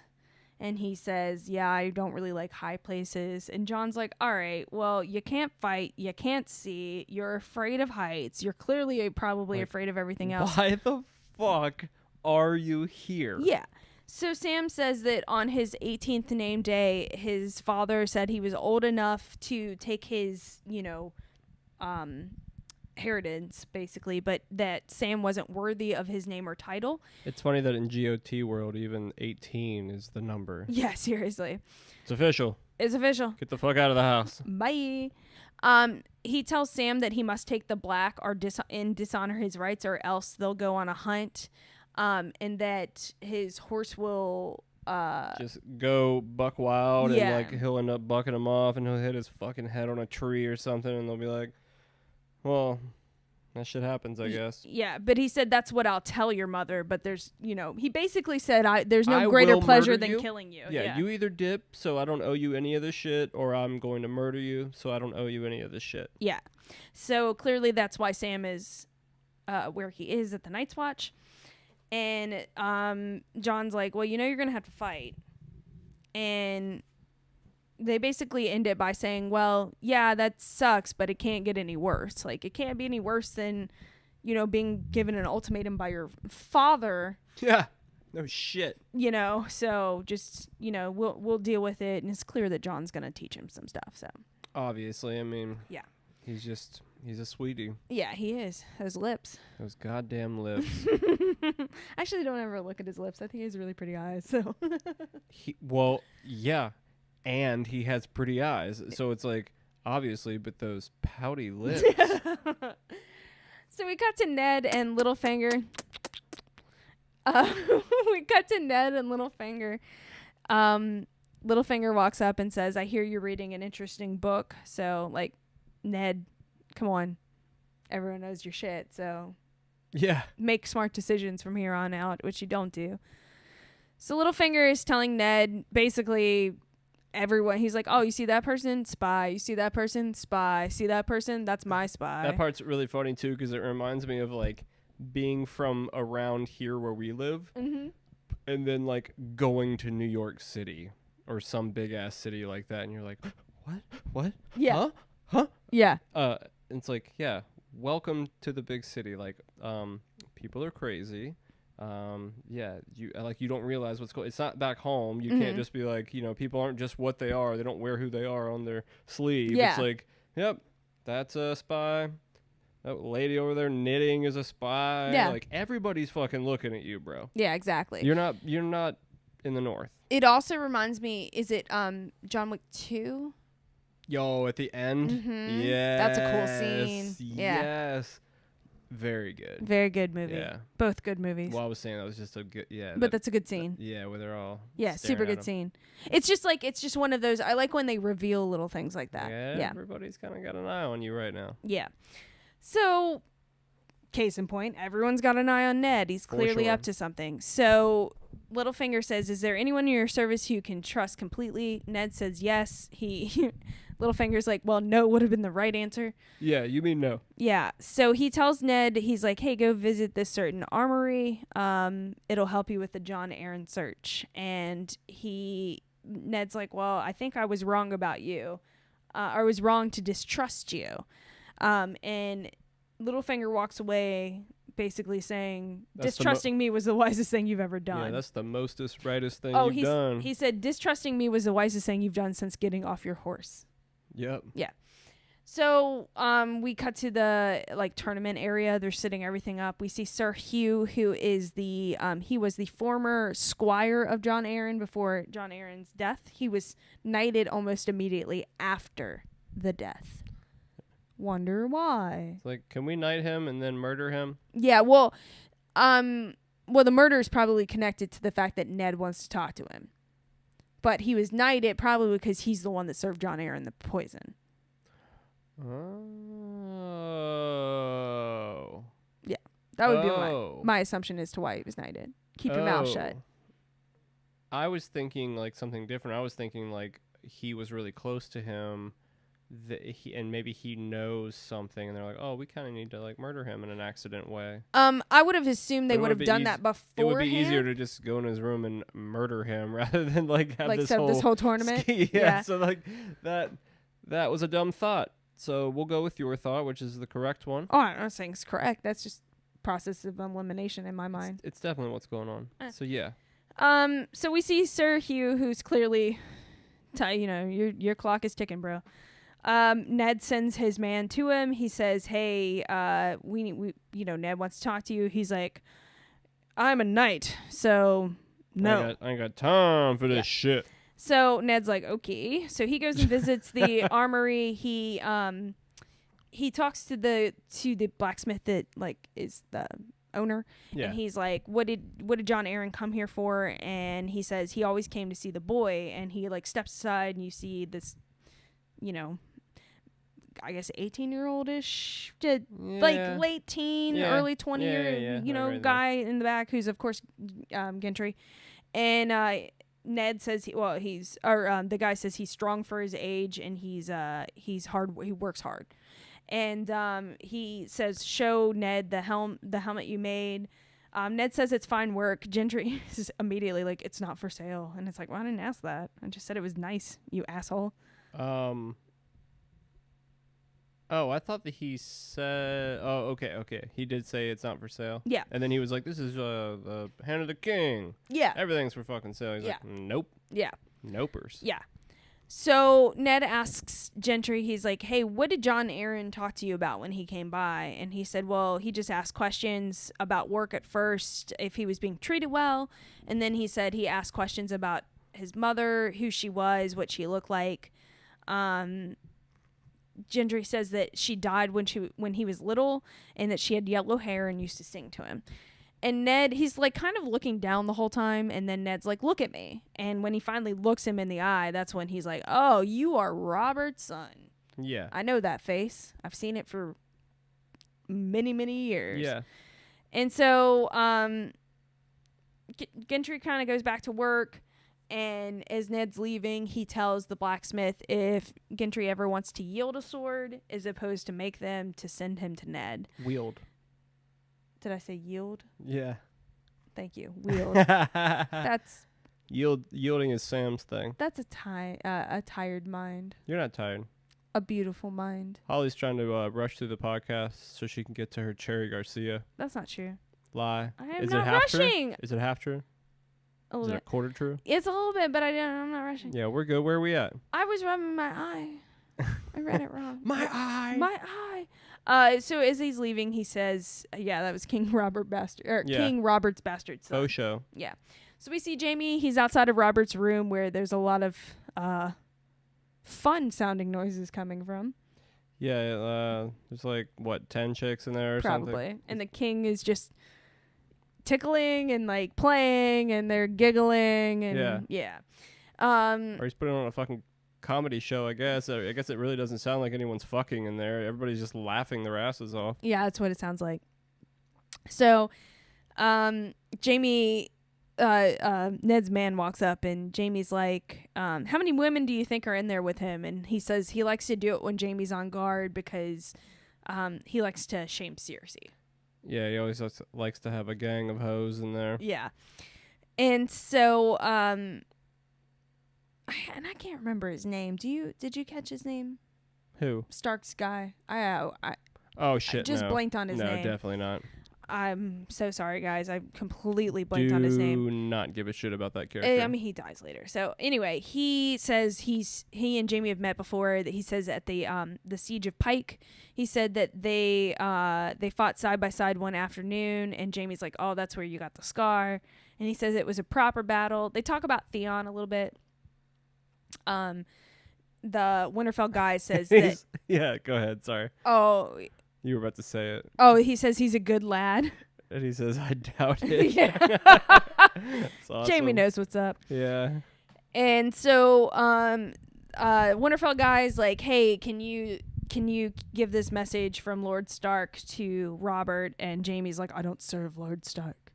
And he says, yeah, I don't really like high places. And John's like, all right, well, you can't fight. You can't see. You're afraid of heights. You're clearly probably afraid of everything else. Why the fuck are you here? Yeah. So Sam says that on his 18th name day, his father said he was old enough to take his, inheritance, basically, but that Sam wasn't worthy of his name or title. It's funny that in GOT world, even 18 is the number. Yeah, seriously. It's official. It's official. Get the fuck out of the house. Bye. He tells Sam that he must take the black or dishonor his rights, or else they'll go on a hunt. And that his horse will just go buck wild, yeah. and like he'll end up bucking him off, and he'll hit his fucking head on a tree or something, and they'll be like, well, that shit happens, I guess. Yeah, but he said that's what I'll tell your mother, but there's, he basically said there's no greater pleasure than killing you. Yeah, you either dip, so I don't owe you any of this shit, or I'm going to murder you, so I don't owe you any of this shit. Yeah. So clearly that's why Sam is where he is at the Night's Watch. And John's like, well, you're going to have to fight. And they basically end it by saying, well, yeah, that sucks, but it can't get any worse. Like, it can't be any worse than, being given an ultimatum by your father. Yeah. No shit. So just, we'll deal with it. And it's clear that John's going to teach him some stuff. So obviously, I mean, yeah, he's a sweetie. Yeah, he is. Those lips. Those goddamn lips. Actually, don't ever look at his lips. I think he has really pretty eyes. So. Well, yeah. And he has pretty eyes. So it's like, obviously, but those pouty lips. So we cut to Ned and Littlefinger. We cut to Ned and Littlefinger. Littlefinger walks up and says, I hear you're reading an interesting book. So, like, Ned, come on. Everyone knows your shit. So, yeah. Make smart decisions from here on out, which you don't do. So Littlefinger is telling Ned, basically, everyone, he's like, oh, you see that person? Spy. You see that person? Spy. See that person? That's my spy. That part's really funny, too, because it reminds me of, like, being from around here where we live, and then, like, going to New York City or some big-ass city like that, and you're like, what? Yeah. Huh? Yeah. It's like, yeah, welcome to the big city. Like, people are crazy. Yeah, you don't realize what's going. It's not back home. You can't just be like, people aren't just what they are. They don't wear who they are on their sleeve. Yeah. It's like, yep, that's a spy. That lady over there knitting is a spy. Yeah. Like, everybody's fucking looking at you, bro. Yeah, exactly. You're not in the North. It also reminds me, is it John Wick 2? Yo, at the end? Mm-hmm. Yeah. That's a cool scene. Yeah. Yes. Very good. Very good movie. Yeah. Both good movies. Well, I was saying that was just a good, yeah. But that's a good scene. Yeah, where they're all super good scene. It's just one of those, I like when they reveal little things like that. Yeah. Everybody's kind of got an eye on you right now. Yeah. So, case in point, everyone's got an eye on Ned. He's clearly up to something. So, Littlefinger says, is there anyone in your service who you can trust completely? Ned says yes. Littlefinger's like, well, no would have been the right answer. Yeah, you mean no. Yeah. So he tells Ned, he's like, hey, go visit this certain armory. It'll help you with the John Aaron search. And Ned's like, well, I think I was wrong about you. I was wrong to distrust you. And Littlefinger walks away basically saying, distrusting me was the wisest thing you've ever done. Yeah, that's the mostest, rightest thing you've done. He said, distrusting me was the wisest thing you've done since getting off your horse. Yep. Yeah. So we cut to the tournament area. They're setting everything up. We see Sir Hugh, who is he was the former squire of John Aaron before John Aaron's death. He was knighted almost immediately after the death. Wonder why? It's like, can we knight him and then murder him? Yeah. Well, the murder is probably connected to the fact that Ned wants to talk to him. But he was knighted probably because he's the one that served John Aaron the poison. Oh. Yeah. That would be my assumption as to why he was knighted. Keep your mouth shut. I was thinking something different. I was thinking he was really close to him, and maybe he knows something, and they're like, oh, we kind of need to murder him in an accident way. I would have assumed they would have done that before. It would be easier to just go in his room and murder him rather than have this whole tournament. Yeah. So that was a dumb thought. So we'll go with your thought, which is the correct one. Oh, I'm not saying it's correct. That's just process of elimination in my mind. It's definitely what's going on. So yeah. So we see Sir Hugh, who's clearly, your clock is ticking, bro. Ned sends his man to him. He says, "Hey, we Ned wants to talk to you." He's like, "I'm a knight, so no, I ain't got time for this shit." So Ned's like, "Okay." So he goes and visits the armory. He talks to the blacksmith that like is the owner, and he's like, what did John Aaron come here for? And he says he always came to see the boy. And he like steps aside, and you see this, I guess 18-year-old-ish, like late teen, early 20-year, guy in the back who's of course Gendry, and Ned says the guy says he's strong for his age, and he's hard. He works hard. And he says, "Show Ned the helmet you made." Ned says it's fine work. Gendry is immediately like, "It's not for sale." And it's like, well, I didn't ask that. I just said it was nice, you asshole. Oh, I thought that he said... Oh, okay. He did say it's not for sale. Yeah. And then he was like, "This is the hand of the king. Yeah. Everything's for fucking sale." He's like, "Nope." Yeah. Nopers. Yeah. So Ned asks Gendry, he's like, "Hey, what did John Aaron talk to you about when he came by?" And he said, well, he just asked questions about work at first, if he was being treated well. And then he said he asked questions about his mother, who she was, what she looked like. Gendry says that she died when he was little, and that she had yellow hair and used to sing to him. And Ned, he's like kind of looking down the whole time, and then Ned's like, "Look at me." And when he finally looks him in the eye, that's when he's like, "Oh, you are Robert's son." Yeah. I know that face. I've seen it for many, many years. Yeah. And so Gendry kind of goes back to work, and as Ned's leaving, he tells the blacksmith if Gendry ever wants to yield a sword, as opposed to make them, to send him to Ned. Wield. Did I say yield? Yeah. Thank you. Wield. That's yielding is Sam's thing. That's a tired mind. You're not tired. A beautiful mind. Holly's trying to rush through the podcast so she can get to her Cherry Garcia. That's not true. Lie. I am Is not it half rushing. True? Is it half true? A little Is it bit. a quarter true? It's a little bit, but I'm not rushing. Yeah, we're good. Where are we at? I was rubbing my eye. I read it wrong. My eye. My eye. So as he's leaving, he says, that was King Robert's bastard son. Faux show. Yeah. So we see Jaime. He's outside of Robert's room, where there's a lot of fun sounding noises coming from. Yeah, there's like 10 chicks in there or something. Probably. And the king is just tickling and like playing, and they're giggling, and or he's putting on a fucking comedy show, I guess. I guess it really doesn't sound like anyone's fucking in there. Everybody's just laughing their asses off. Yeah, that's what it sounds like. So Jaime, Ned's man walks up, and Jaime's like, how many women do you think are in there with him? And he says he likes to do it when Jaime's on guard, because he likes to shame Cersei. Yeah, he always likes to have a gang of hoes in there. Yeah. And so and I can't remember his name. Did you catch his name? Who? Stark's guy. Oh shit! I just blanked on his name. No, definitely not. I'm so sorry, guys. I completely blanked on his name. Do not give a shit about that character. I mean, he dies later. So anyway, he says he and Jaime have met before. That he says at the Siege of Pike, he said that they fought side by side one afternoon, and Jaime's like, "Oh, that's where you got the scar," and he says it was a proper battle. They talk about Theon a little bit. The Winterfell guy says that. Yeah, go ahead. Sorry. Oh. You were about to say it. Oh, he says he's a good lad. And he says, "I doubt it." Yeah. That's awesome. Jaime knows what's up. Yeah. And so, Winterfell guy's like, "Hey, can you give this message from Lord Stark to Robert?" And Jaime's like, "I don't serve Lord Stark."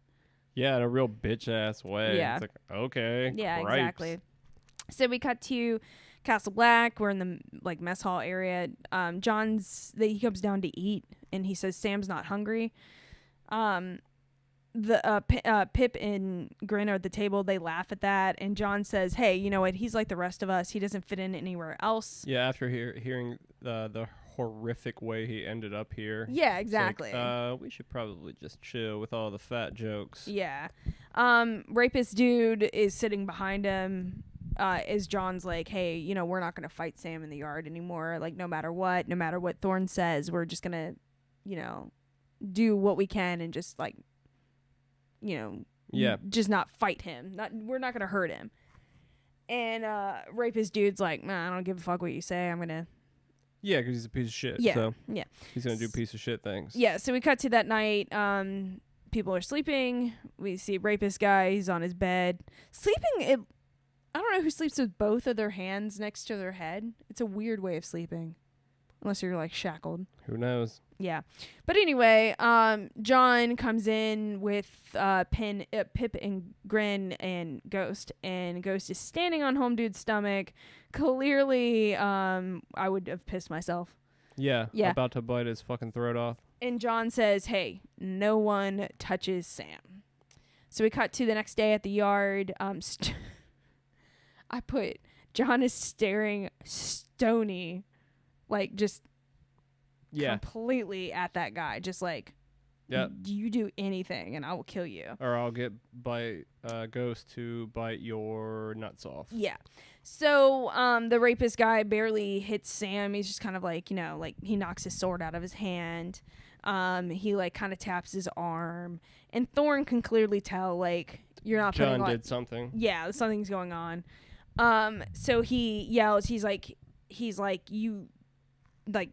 Yeah, in a real bitch ass way. Yeah. It's like, okay. Yeah, cripes. exactly. So we cut to Castle Black. We're in the mess hall area. He comes down to eat, and he says Sam's not hungry. Pip and Grin are at the table. They laugh at that, and Jon says, "Hey, you know what? He's like the rest of us. He doesn't fit in anywhere else." Yeah, after hearing the horrific way he ended up here. Yeah, exactly. Like, we should probably just chill with all the fat jokes. Yeah. Rapist dude is sitting behind him. As John's like, hey, you know, we're not going to fight Sam in the yard anymore. Like, no matter what Thorne says, we're just going to, you know, do what we can and just, like, you know, just not fight him. We're not going to hurt him. And Rapist dude's like, nah, I don't give a fuck what you say. I'm going to. Yeah, because he's a piece of shit. Yeah. So yeah. He's going to do piece of shit things. Yeah. So we cut to that night. People are sleeping. We see Rapist guy. He's on his bed. Sleeping. I don't know who sleeps with both of their hands next to their head. It's a weird way of sleeping. Unless you're, like, shackled. Who knows? Yeah. But anyway, John comes in with Pip and Grin and Ghost. And Ghost is standing on Home Dude's stomach. Clearly, I would have pissed myself. Yeah. About to bite his fucking throat off. And John says, hey, no one touches Sam. So we cut to the next day at the yard. I put, John is staring stony, like, just completely at that guy. Just like, you do anything and I will kill you. Or I'll get Ghost to bite your nuts off. Yeah. So the rapist guy barely hits Sam. He's just kind of like, you know, like, he knocks his sword out of his hand. He, like, kind of taps his arm. And Thorne can clearly tell, like, you're not putting John did something. Yeah, something's going on. So he yells, he's like, you, like,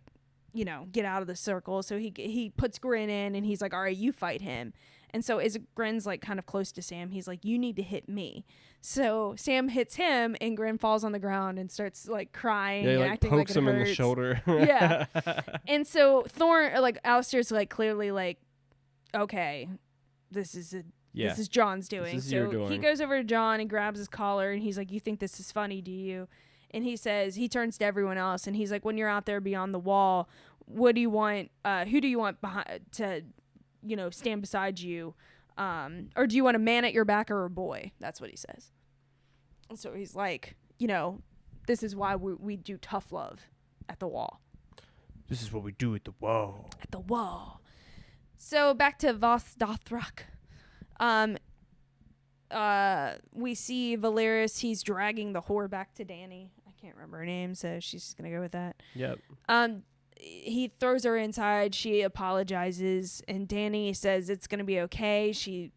you know, get out of the circle. So he puts Grin in and he's like, all right, you fight him. And so as Grin's, like, kind of close to Sam, he's like, you need to hit me. So Sam hits him and Grin falls on the ground and starts, like, crying and like, acting pokes like it him hurts. in the shoulder. Yeah. And so Thorne, like, Alistair's, like, clearly like, okay, this is John's doing. This is your doing. He goes over to John and grabs his collar and he's like, you think this is funny, do you? And he turns to everyone else and he's like, when you're out there beyond the wall, what do you want, who do you want to, you know, stand beside you? Or do you want a man at your back or a boy? That's what he says. And so he's like, you know, this is why we do tough love at the wall. This is what we do at the wall. At the wall. So back to Voss Dothrak. We see Valeris. He's dragging the whore back to Danny. I can't remember her name, so she's just gonna go with that. Yep. He throws her inside. She apologizes, and Danny says it's gonna be okay. She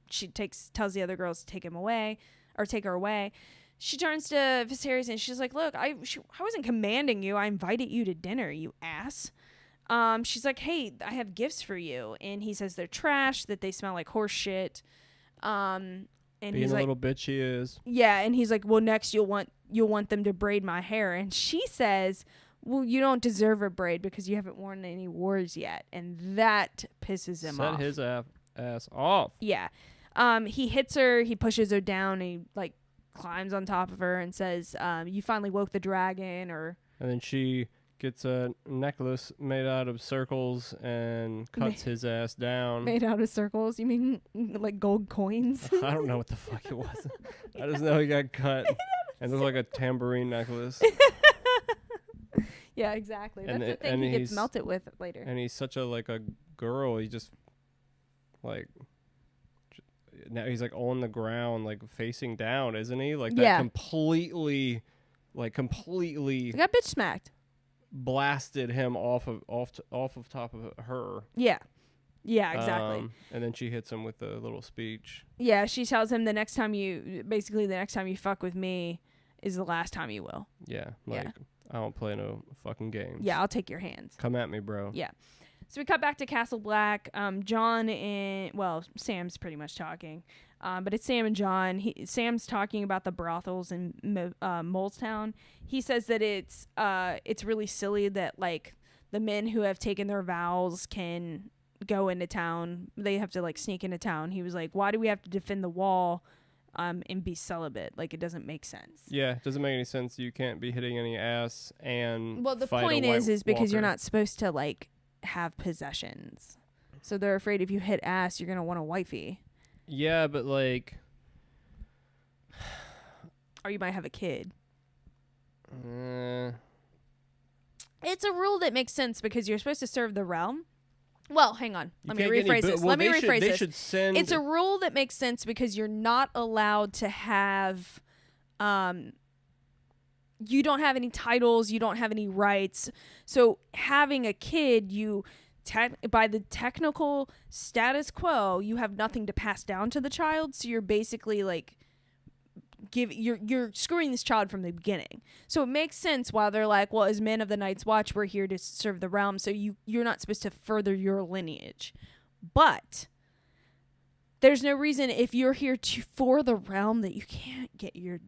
tells the other girls to take her away. She turns to Viserys and she's like, "Look, I wasn't commanding you. I invited you to dinner, you ass." She's like, "Hey, I have gifts for you," and he says they're trash, that they smell like horse shit. And being he's a like, little bitch he is. Yeah, and he's like, well, next you'll want them to braid my hair, and she says, well, you don't deserve a braid because you haven't worn any wars yet, and that pisses him off. Set his ass off. Yeah. He hits her, he pushes her down, and he, like, climbs on top of her and says, you finally woke the dragon, or... And then she gets a necklace made out of circles and cuts his ass down. Made out of circles? You mean like gold coins? I don't know what the fuck it was. I just know he got cut. And it was like a tambourine necklace. Yeah, exactly. And that's the thing he gets melted with later. And he's such a girl. He just, like... Now he's, like, on the ground, like, facing down, isn't he? Like, that completely... He got bitch smacked. Blasted him off of top of her. Yeah, exactly. And then she hits him with a little speech. Yeah, she tells him the next time you fuck with me is the last time you will. Yeah, I don't play no fucking games. Yeah, I'll take your hands. Come at me, bro. Yeah. So we cut back to Castle Black. John and Sam's pretty much talking. But it's Sam and John. Sam's talking about the brothels in Molestown. He says that it's really silly that, like, the men who have taken their vows can go into town. They have to, like, sneak into town. He was like, why do we have to defend the wall and be celibate? Like, it doesn't make sense. Yeah, it doesn't make any sense. You can't be hitting any ass and well, the fight point a White is because Walker. you're not supposed to, like, have possessions. So they're afraid if you hit ass, you're going to want a wifey. Yeah, but, like... Or you might have a kid. It's a rule that makes sense because you're supposed to serve the realm. Well, hang on. Let me rephrase this. Let me rephrase this. Should send It's a rule that makes sense because you're not allowed to have, you don't have any titles, you don't have any rights. So having a kid, by the technical status quo, you have nothing to pass down to the child. So you're basically like, you're screwing this child from the beginning. So it makes sense why they're like, well, as men of the Night's Watch, we're here to serve the realm, so you're not supposed to further your lineage. But there's no reason if you're here for the realm that you can't get your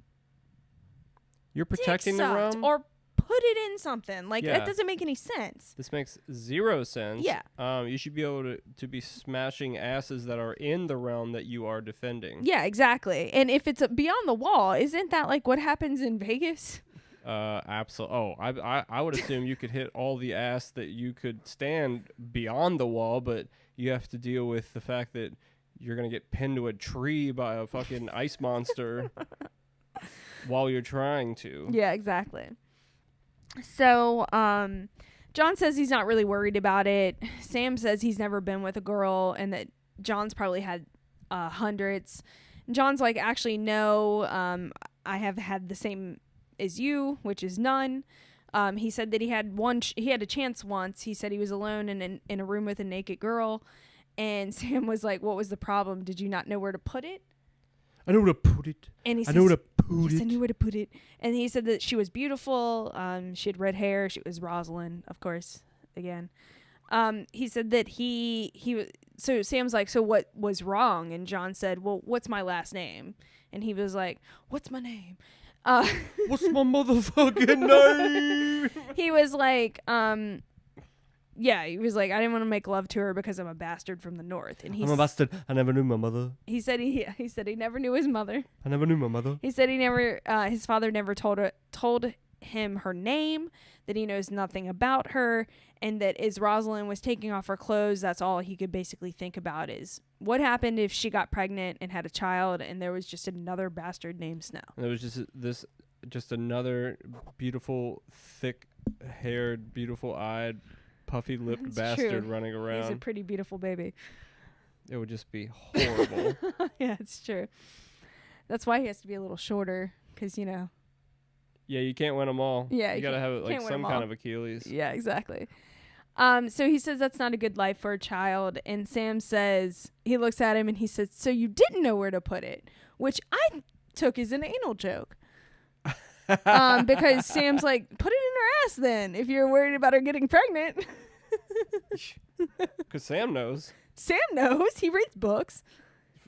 you're protecting the realm or put it in something. Like, that doesn't make any sense. This makes zero sense. Yeah. You should be able to be smashing asses that are in the realm that you are defending. Yeah, exactly. And if it's beyond the wall, isn't that like what happens in Vegas? Absolutely. Oh, I would assume you could hit all the ass that you could stand beyond the wall, but you have to deal with the fact that you're going to get pinned to a tree by a fucking ice monster while you're trying to. Yeah, exactly. So, John says he's not really worried about it. Sam says he's never been with a girl and that John's probably had hundreds. John's like, actually, no, I have had the same as you, which is none. He said that he had a chance once. He said he was alone in a room with a naked girl. And Sam was like, what was the problem? Did you not know where to put it? I know where to put it. And he says, I knew where to put it. And he said that she was beautiful. She had red hair. She was Rosalind, of course, again. He said that so Sam's like, so what was wrong? And John said, well, what's my last name? And he was like, what's my name? What's my motherfucking name? He was like, he was like, I didn't want to make love to her because I'm a bastard from the north. And I'm a bastard. I never knew my mother. He said he never knew his mother. I never knew my mother. He said his father never told him her name, that he knows nothing about her, and that as Rosalind was taking off her clothes, that's all he could basically think about is what happened if she got pregnant and had a child and there was just another bastard named Snow. And there was just another beautiful, thick-haired, beautiful-eyed, puffy-lipped bastard running around. He's a pretty beautiful baby. It would just be horrible. Yeah, it's true. That's why he has to be a little shorter, because, Yeah, you can't win them all. Yeah, you gotta have like some kind of Achilles. Yeah, exactly. So he says that's not a good life for a child, and Sam says, he looks at him and he says, so you didn't know where to put it, which I took as an anal joke. Because Sam's like, put it in her ass then, if you're worried about her getting pregnant. Because Sam knows. Sam knows. He reads books.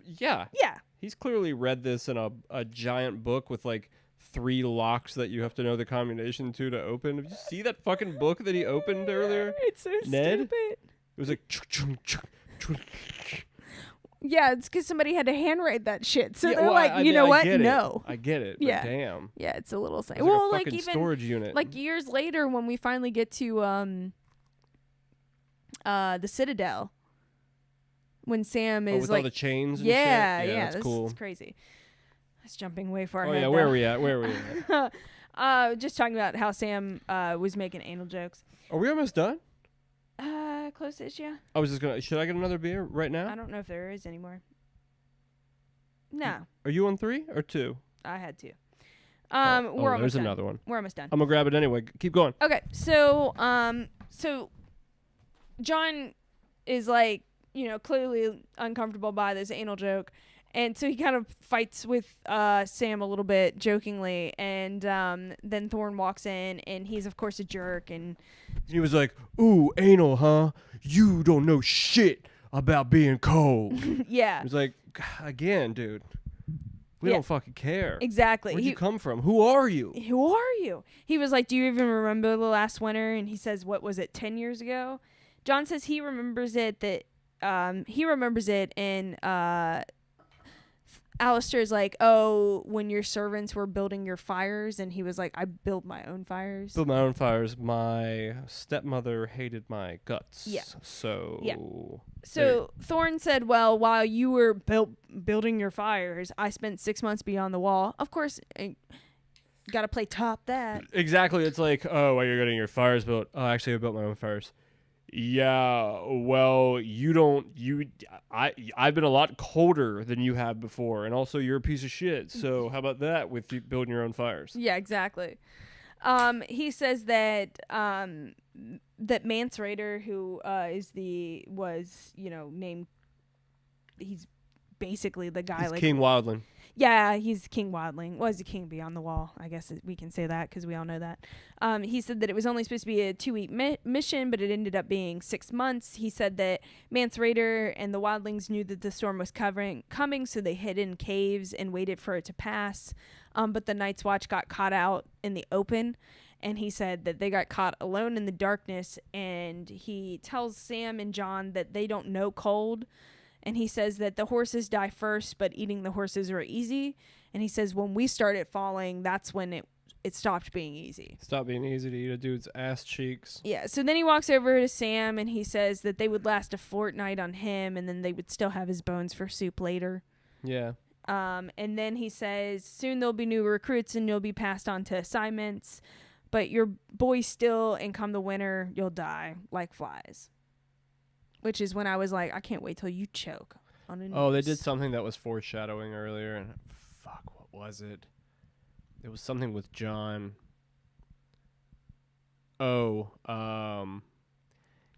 Yeah. Yeah. He's clearly read this in a giant book with like 3 locks that you have to know the combination to open. Did you see that fucking book that he opened earlier? It's so Ned? stupid. It was like... Yeah, it's because somebody had to handwrite that shit. So they're I know what? Get no. I get it, but Yeah. damn. Yeah, it's a little It's well, like a fucking storage unit. Like years later when we finally get to the Citadel, when Sam is with like all the chains and shit? Yeah, Yeah, that's cool. Is crazy. That's jumping way far Oh ahead. yeah, where are we at? Just talking about how Sam was making anal jokes. Are we almost done? Close-ish, yeah. I was just gonna. Should I get another beer right now? I don't know if there is anymore. No. Are you on 3 or 2? I had 2. We're almost there's done. another one. We're almost done. I'm gonna grab it anyway. Keep going. Okay, so John is like, clearly uncomfortable by this anal joke, and so he kind of fights with Sam a little bit jokingly, and then Thorne walks in, and he's of course a jerk, and he was like, "Ooh, anal, huh? You don't know shit about being cold." Yeah. He's like, again, dude. We don't fucking care. Exactly. Where'd you come from? Who are you? Who are you? He was like, do you even remember the last winter? And he says, what was it, 10 years ago? John says he remembers it, and Alistair's like, oh, when your servants were building your fires, and he was like, I build my own fires. Build my own fires. My stepmother hated my guts. Yeah. So... Yeah. So Thorne said, well, while you were building your fires, I spent 6 months beyond the wall. Of course, Gotta play top that. Exactly. It's like, oh, well, you're getting your fires built. Oh, actually, I built my own fires. Yeah, well, I've been a lot colder than you have before, and also you're a piece of shit. So how about that with you building your own fires? Yeah, exactly. He says that that Mance Rayder, who was named, he's basically the guy. He's like King Wildling. Yeah, he's King Wildling. Was a king beyond the wall. I guess we can say that because we all know that. He said that it was only supposed to be a 2-week mission, but it ended up being 6 months. He said that Mance Rayder and the Wildlings knew that the storm was coming, so they hid in caves and waited for it to pass. But the Night's Watch got caught out in the open, and he said that they got caught alone in the darkness, and he tells Sam and John that they don't know cold. And he says that the horses die first, but eating the horses are easy. And he says when we started falling, that's when it stopped being easy. Stopped being easy to eat a dude's ass cheeks. Yeah, so then he walks over to Sam, and he says that they would last a fortnight on him, and then they would still have his bones for soup later. Yeah. And then he says, soon there'll be new recruits, and you'll be passed on to assignments. But your boys still, and come the winter, you'll die like flies. Which is when I was like, I can't wait till you choke on a noose. Oh, they did something that was foreshadowing earlier, and fuck, what was it? It was something with John. Oh,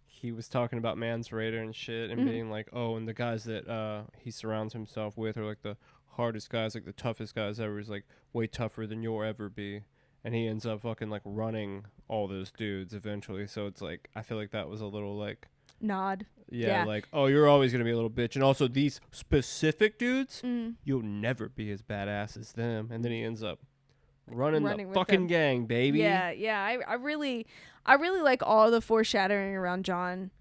he was talking about Mance Rayder and shit, and being like, oh, and the guys that he surrounds himself with are like the hardest guys, like the toughest guys ever. He's like way tougher than you'll ever be. And he ends up fucking like running all those dudes eventually. So it's like, I feel like that was a little like nod. Yeah, like, oh, you're always going to be a little bitch. And also these specific dudes, you'll never be as badass as them. And then he ends up running the fucking gang, baby. Yeah. I really like all the foreshadowing around John.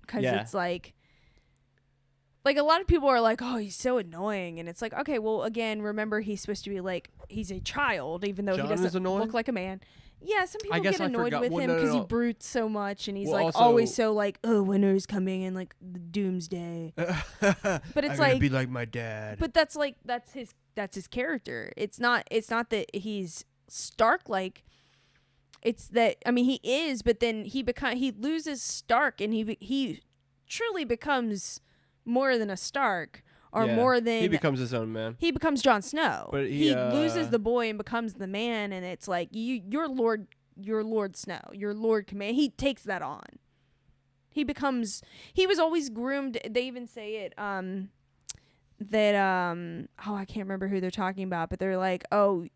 Because it's like a lot of people are like, oh, he's so annoying. And it's like, okay, well, again, remember he's supposed to be like, he's a child, even though John he doesn't look like a man. Yeah, some people get annoyed with him because he brutes so much, and he's like always so like, oh, winter's coming and like the doomsday. But it's like, be like my dad. But that's his character. It's not that he's Stark like. It's that, I mean, he is, but then he loses Stark, and he truly becomes more than a Stark. Or more than... He becomes his own man. He becomes Jon Snow. But he loses the boy and becomes the man, and it's like, you're Lord Snow. You're Lord Command. He takes that on. He was always groomed. They even say it, I can't remember who they're talking about, but they're like, they're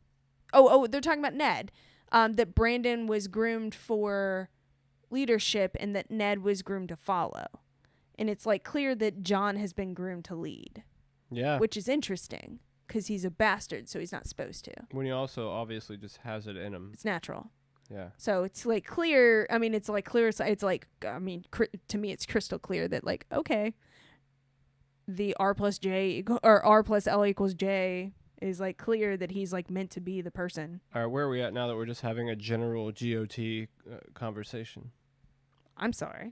talking about Ned. That Brandon was groomed for leadership, and that Ned was groomed to follow. And it's like clear that John has been groomed to lead. Yeah. Which is interesting because he's a bastard, so he's not supposed to. When he also obviously just has it in him. It's natural. Yeah. So it's like clear. I mean, it's like clear. It's like, I mean, to me, it's crystal clear that like, okay, the R plus L equals J is like clear that he's like meant to be the person. All right, where are we at now that we're just having a general GOT conversation? I'm sorry.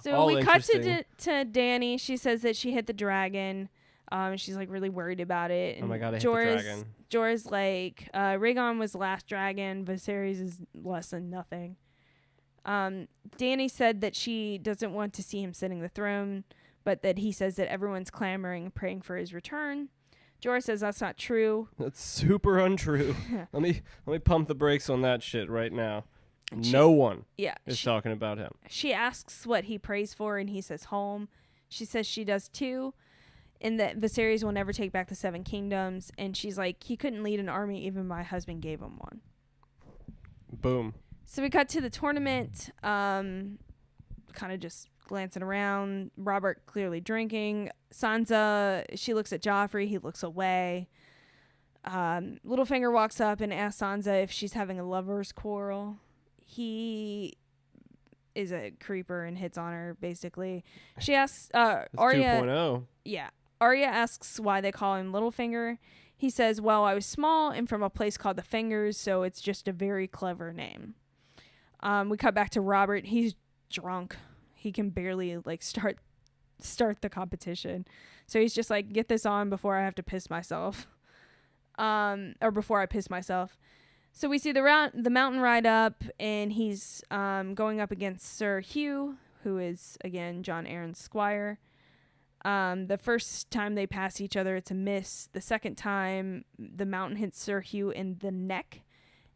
So we cut to Dany. She says that she hit the dragon. She's like really worried about it. And oh my god, I hit the dragon. Jorah's like, Rhaegon was the last dragon. Viserys is less than nothing. Dany said that she doesn't want to see him sitting the throne, but that he says that everyone's clamoring and praying for his return. Jorah says that's not true. That's super untrue. Let me pump the brakes on that shit right now. No one is talking about him. She asks what he prays for, and he says home. She says she does too, and that Viserys will never take back the 7 kingdoms. And she's like, he couldn't lead an army, even my husband gave him one. Boom. So we got to the tournament, kind of just glancing around. Robert clearly drinking. Sansa, she looks at Joffrey. He looks away. Littlefinger walks up and asks Sansa if she's having a lover's quarrel. He is a creeper and hits on her, basically. She asks Arya... 2.0. Yeah. Arya asks why they call him Littlefinger. He says, well, I was small and from a place called the Fingers, so it's just a very clever name. We cut back to Robert. He's drunk. He can barely like start the competition. So he's just like, get this on before I have to piss myself. or before I piss myself. So we see the mountain ride up, and he's going up against Sir Hugh, who is, again, John Aaron's squire. The first time they pass each other, it's a miss. The second time, the mountain hits Sir Hugh in the neck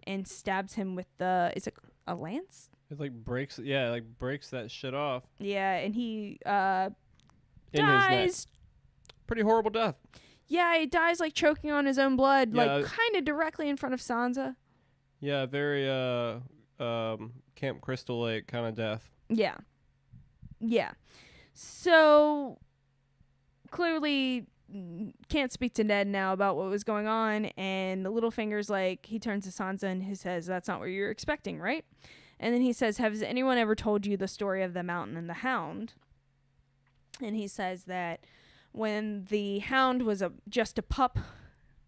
and stabs him with is it a lance? It like breaks that shit off. Yeah, and he in dies. His neck. Pretty horrible death. Yeah, he dies like choking on his own blood, Yeah, like kind of directly in front of Sansa. Yeah, very Camp Crystal Lake kind of death. Yeah. Yeah. So clearly can't speak to Ned now about what was going on, and Littlefinger's like, he turns to Sansa and he says, "That's not what you're expecting, right?" And then he says, "Has anyone ever told you the story of the Mountain and the Hound?" And he says that when the Hound was just a pup,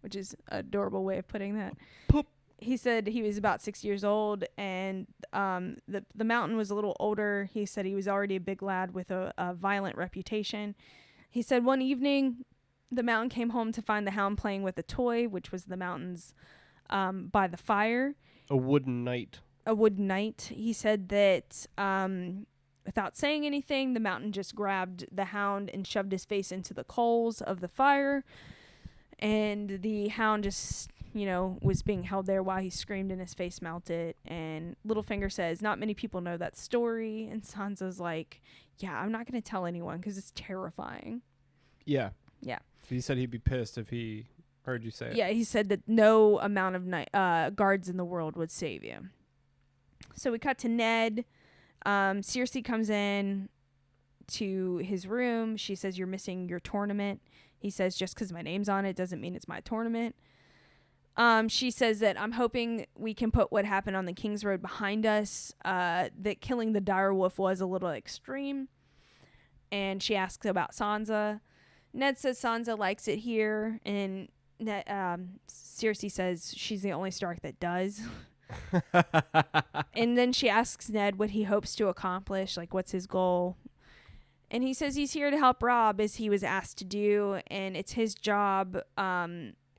which is an adorable way of putting that. Pup. He said he was about 6 years old, and the Mountain was a little older. He said he was already a big lad with a violent reputation. He said one evening the Mountain came home to find the Hound playing with a toy, which was the Mountain's by the fire. A wooden knight. He said that without saying anything, the Mountain just grabbed the Hound and shoved his face into the coals of the fire. And the Hound just, was being held there while he screamed and his face melted. And Littlefinger says, "Not many people know that story." And Sansa's like, "Yeah, I'm not going to tell anyone because it's terrifying." Yeah. Yeah. He said he'd be pissed if he heard you say it. Yeah, he said that no amount of guards in the world would save you. So we cut to Ned. Cersei comes in to his room. She says, "You're missing your tournament." He says, "Just because my name's on it doesn't mean it's my tournament." She says that, "I'm hoping we can put what happened on the King's Road behind us, that killing the direwolf was a little extreme." And she asks about Sansa. Ned says Sansa likes it here, and Cersei says she's the only Stark that does. And then she asks Ned what he hopes to accomplish, like what's his goal. And he says he's here to help Robb, as he was asked to do, and it's his job.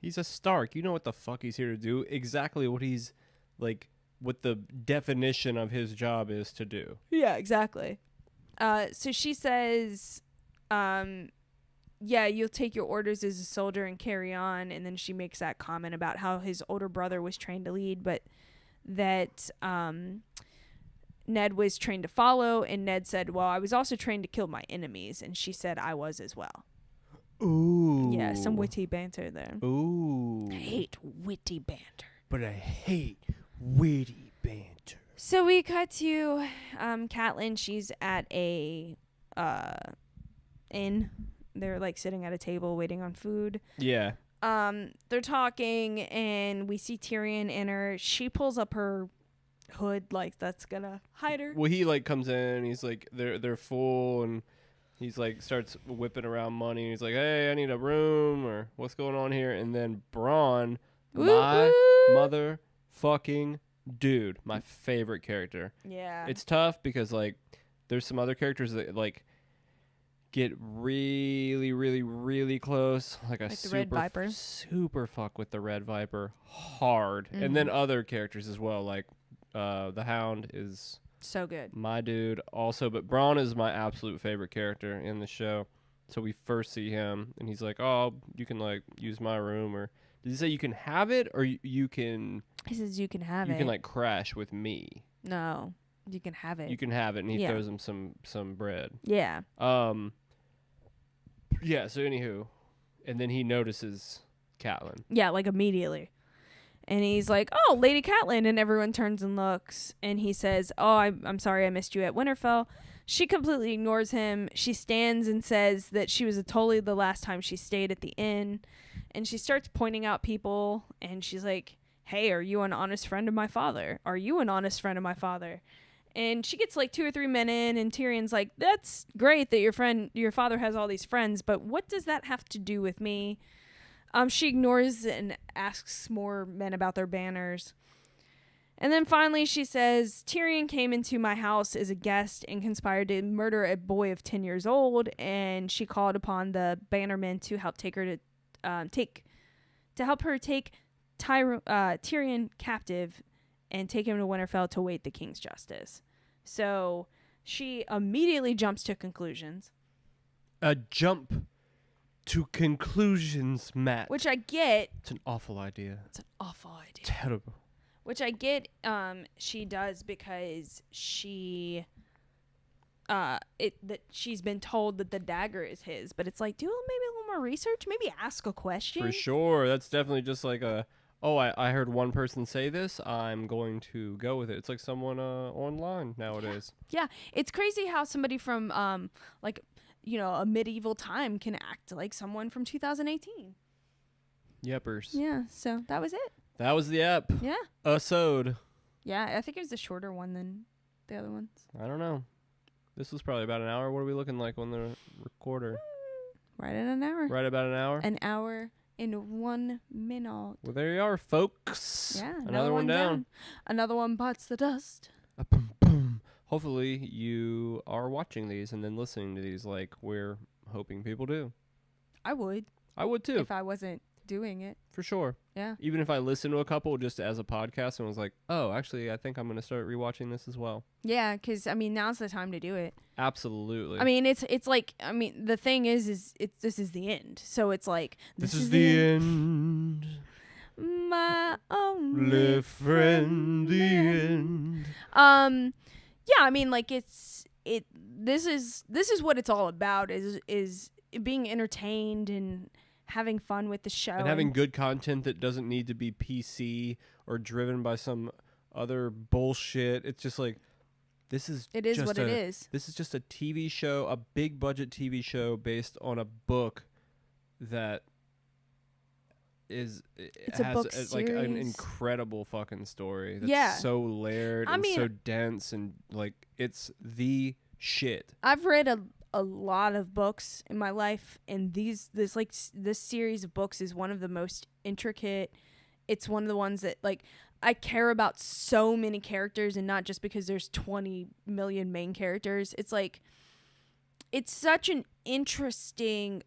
He's a Stark. You know what the fuck he's here to do. Exactly what he's, like, what the definition of his job is to do. Yeah, exactly. So she says, "Yeah, you'll take your orders as a soldier and carry on." And then she makes that comment about how his older brother was trained to lead, but that Ned was trained to follow. And Ned said, "Well, I was also trained to kill my enemies." And she said, "I was as well." Ooh. Yeah, some witty banter there. Ooh. I hate witty banter. But I hate witty banter. So we cut to Catelyn. She's at a inn. They're like sitting at a table waiting on food. Yeah. They're talking, and we see Tyrion enter. She pulls up her hood like that's gonna hide her. Well, he like comes in. He's like, they're full, and he's like starts whipping around money. And he's like, "Hey, I need a room," or "What's going on here?" And then Bronn, my motherfucking dude, my favorite character. Yeah. It's tough because like there's some other characters that like get really, really, really close, like a the Red Viper. super fuck with the Red Viper hard, and then other characters as well, like the Hound is so good, my dude also, but Bronn is my absolute favorite character in the show. So we first see him, and he's like, "Oh, you can like use my room," or did he say you can have it, or you can? He says you can have it. You can like crash with me. No, you can have it. You can have it, and he throws him some bread. Yeah. Yeah, so anywho, and then he notices Catelyn. Yeah, like immediately. And he's like, "Oh, Lady Catelyn," and everyone turns and looks, and he says, "Oh, I'm sorry I missed you at Winterfell." She completely ignores him. She stands and says that she was totally the last time she stayed at the inn, and she starts pointing out people, and she's like, "Hey, are you an honest friend of my father? Are you an honest friend of my father?" And she gets like 2 or 3 men in, and Tyrion's like, "That's great that your father has all these friends, but what does that have to do with me?" She ignores and asks more men about their banners. And then finally she says, "Tyrion came into my house as a guest and conspired to murder a boy of 10 years old, and she called upon the bannermen to help take to help her take Tyrion captive and take him to Winterfell to await the king's justice. So she immediately jumps to conclusions. A jump to conclusions, Matt. Which I get. It's an awful idea. It's an awful idea. Terrible. Which I get she does because she that she's been told that the dagger is his, but it's like, do maybe a little more research, maybe ask a question. For sure. That's definitely just like I heard one person say this, I'm going to go with it. It's like someone online nowadays. Yeah. It's crazy how somebody from like, you know, a medieval time can act like someone from 2018. Yepers. Yeah, so that was it. That was the app. Yeah. Sewed. Yeah, I think it was a shorter one than the other ones. I don't know. This was probably about an hour. What are we looking like on the recorder? Right at an hour. Right about an hour? An hour and 1 minute. Well, there you are, folks. Yeah. Another one down. Another one bites the dust. Boom, boom. Hopefully you are watching these and then listening to these like we're hoping people do. I would. I would too. If I wasn't doing it. For sure. Yeah. Even if I listened to a couple just as a podcast and was like, oh, actually, I think I'm going to start rewatching this as well. Yeah, because, I mean, now's the time to do it. Absolutely. I mean, it's like, I mean, the thing is this is the end. So it's like, this is the end. My only friend, the end. Yeah, I mean, like this is what it's all about is being entertained and having fun with the show and having good content that doesn't need to be PC or driven by some other bullshit. It's just like it is what it is. This is just a TV show, a big budget TV show based on a book that has like an incredible fucking story that's so layered and so dense and like it's the shit. I've read a lot of books in my life, and this series of books is one of the most intricate. It's one of the ones that like I care about so many characters, and not just because there's 20 million main characters. It's like it's such an interesting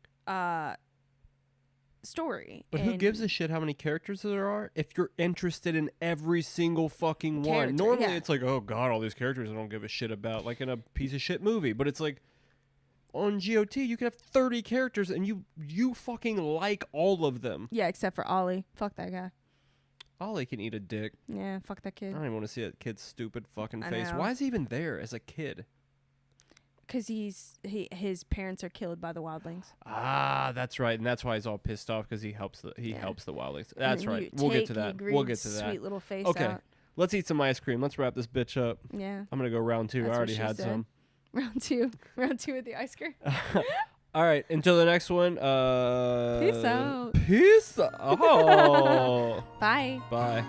story. But who gives a shit how many characters there are if you're interested in every single fucking one? Normally it's like, oh god, all these characters I don't give a shit about, like in a piece of shit movie. But it's like on GOT you could have 30 characters and you fucking like all of them. Yeah, except for Ollie. Fuck that guy. Ollie can eat a dick. Yeah, fuck that kid. I don't even want to see that kid's stupid fucking face. Why is he even there as a kid? Because his parents are killed by the wildlings. Ah, that's right, and that's why he's all pissed off because he helps the wildlings. That's right. We'll get to that. Sweet little face. Okay, out. Let's eat some ice cream. Let's wrap this bitch up. Yeah. I'm gonna go round 2. That's I already had some. Round two with the ice cream. All right, until the next one. Peace out. Peace out. Bye. Bye.